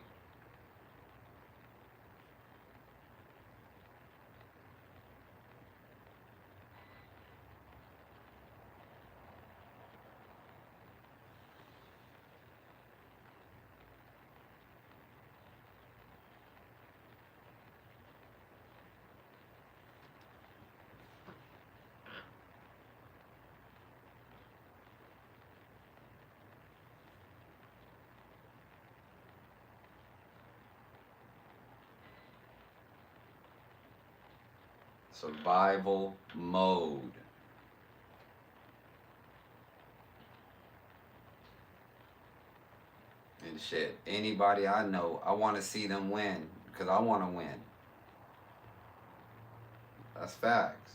Survival mode. And shit, anybody I know, I want to see them win because I want to win. That's facts.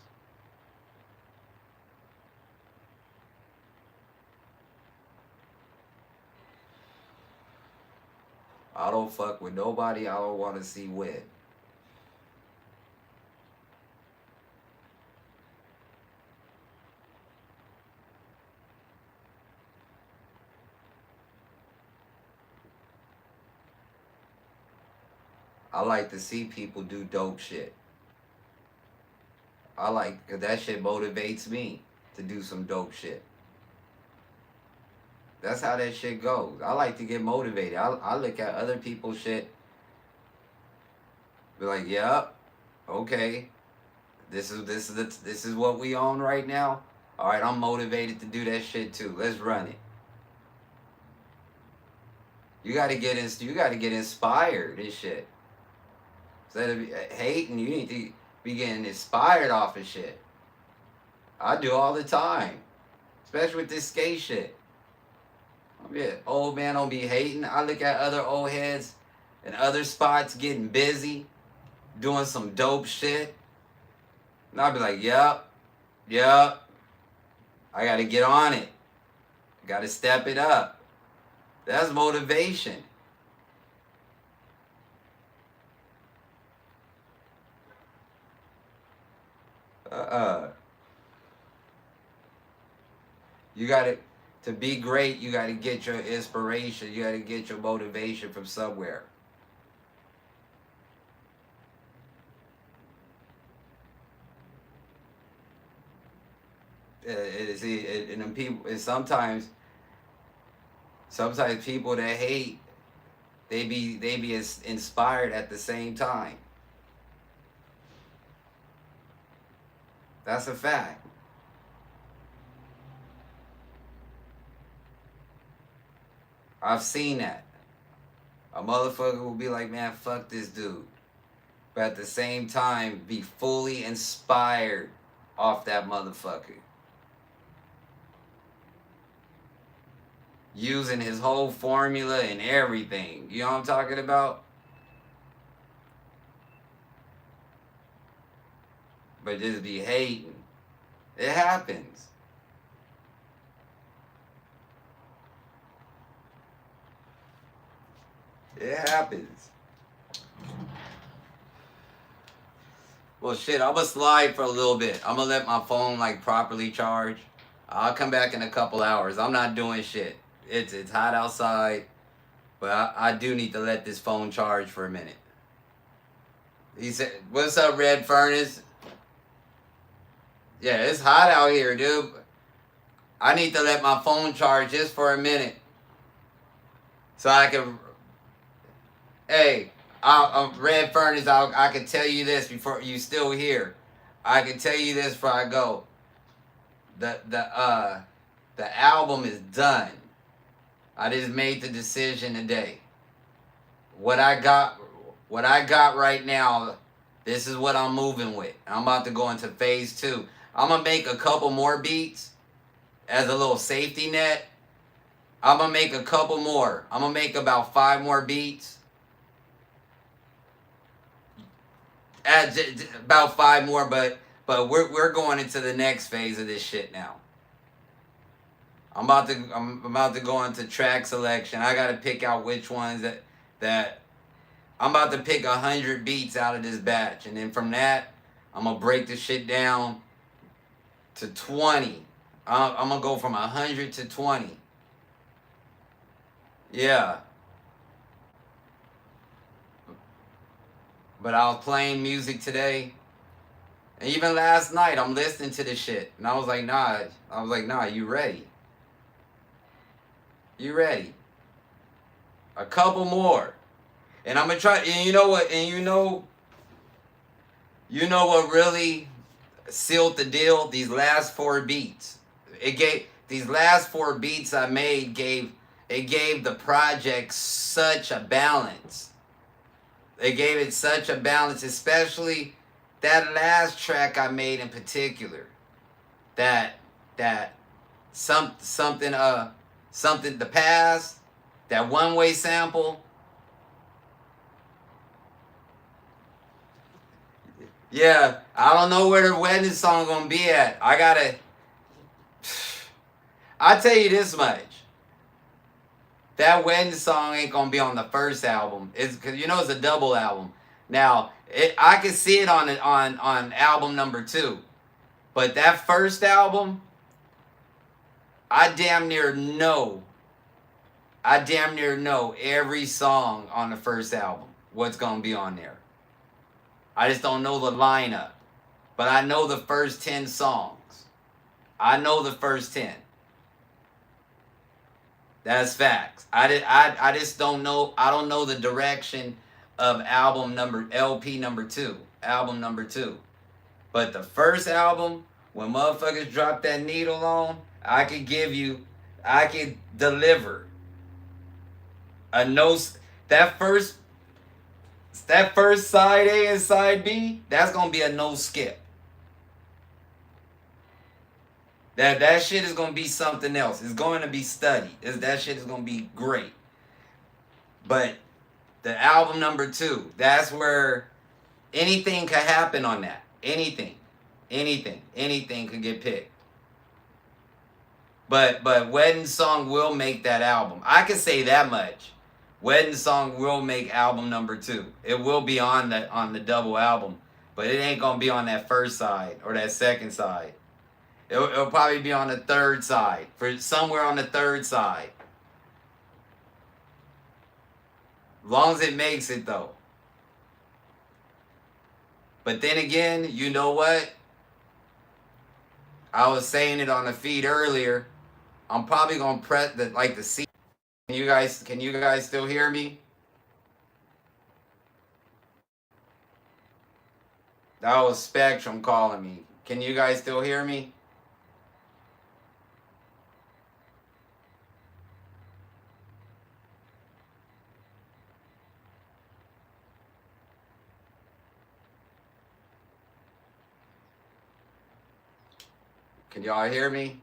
I don't fuck with nobody I don't want to see win. I like to see people do dope shit. I like, cause that shit motivates me to do some dope shit. That's how that shit goes. I like to get motivated. I look at other people's shit, be like, yep, okay, this is what we own right now. All right, I'm motivated to do that shit too. Let's run it. You gotta get inspired. This shit. Instead of hating, you need to be getting inspired off of shit. I do all the time, especially with this skate shit. Old man don't be hating. I look at other old heads in other spots getting busy, doing some dope shit. And I'll be like, yep, I gotta get on it. Gotta step it up. That's motivation. You gotta, to be great, you gotta get your inspiration, you gotta get your motivation from somewhere. And people, and sometimes people that hate, they be inspired at the same time. That's a fact. I've seen that. A motherfucker will be like, man, fuck this dude. But at the same time, be fully inspired off that motherfucker. Using his whole formula and everything. You know what I'm talking about? But just be hating. It happens. It happens. Well, shit, I'm gonna slide for a little bit. I'm gonna let my phone like properly charge. I'll come back in a couple hours. I'm not doing shit. It's hot outside, but I do need to let this phone charge for a minute. He said, "What's up, Red Furnace?" Yeah, it's hot out here, dude. I need to let my phone charge just for a minute, so I can. Hey, Red Furnace, I can tell you this before you still here. I can tell you this before I go. The album is done. I just made the decision today. What I got right now, this is what I'm moving with. I'm about to go into phase 2. I'm gonna make a couple more beats as a little safety net. I'm gonna make a couple more. I'm gonna make about 5 more beats. About 5 more, but we're going into the next phase of this shit now. I'm about to go into track selection. I gotta pick out which ones that I'm about to pick 100 beats out of this batch, and then from that, I'm gonna break the shit down to 20. I'm gonna go from 100 to 20. Yeah. But I was playing music today, and even last night, I'm listening to this shit, and I was like, nah, you ready? You ready? A couple more. And I'm gonna try, and you know what, you know what really sealed the deal? These last 4 beats. These last 4 beats I made gave the project such a balance. They gave it such a balance, especially that last track I made in particular. That something the past, that one-way sample. Yeah, I don't know where the wedding song gonna be at. I tell you this much. That wedding song ain't gonna be on the first album. It's cause it's a double album. Now, I can see it on album number 2. But that first album, I damn near know every song on the first album, what's gonna be on there. I just don't know the lineup. But I know the first 10 songs. I know the first 10. That's facts. I just don't know. I don't know the direction of LP number 2. Album number 2. But the first album, when motherfuckers drop that needle on, I could deliver a no. That first side A and side B, that's gonna be a no skip. That shit is gonna be something else. It's going to be studied. That shit is gonna be great. But the album number 2, that's where anything could happen on that. Anything could get picked. But Wedding Song will make that album. I can say that much. Wedding Song will make album number 2. It will be on the double album, but it ain't gonna be on that first side or that second side. It'll probably be on the third side, for somewhere on the third side. As long as it makes it, though. But then again, you know what? I was saying it on the feed earlier. I'm probably gonna press the C. Can you guys still hear me? That was Spectrum calling me. Can you guys still hear me? Can y'all hear me?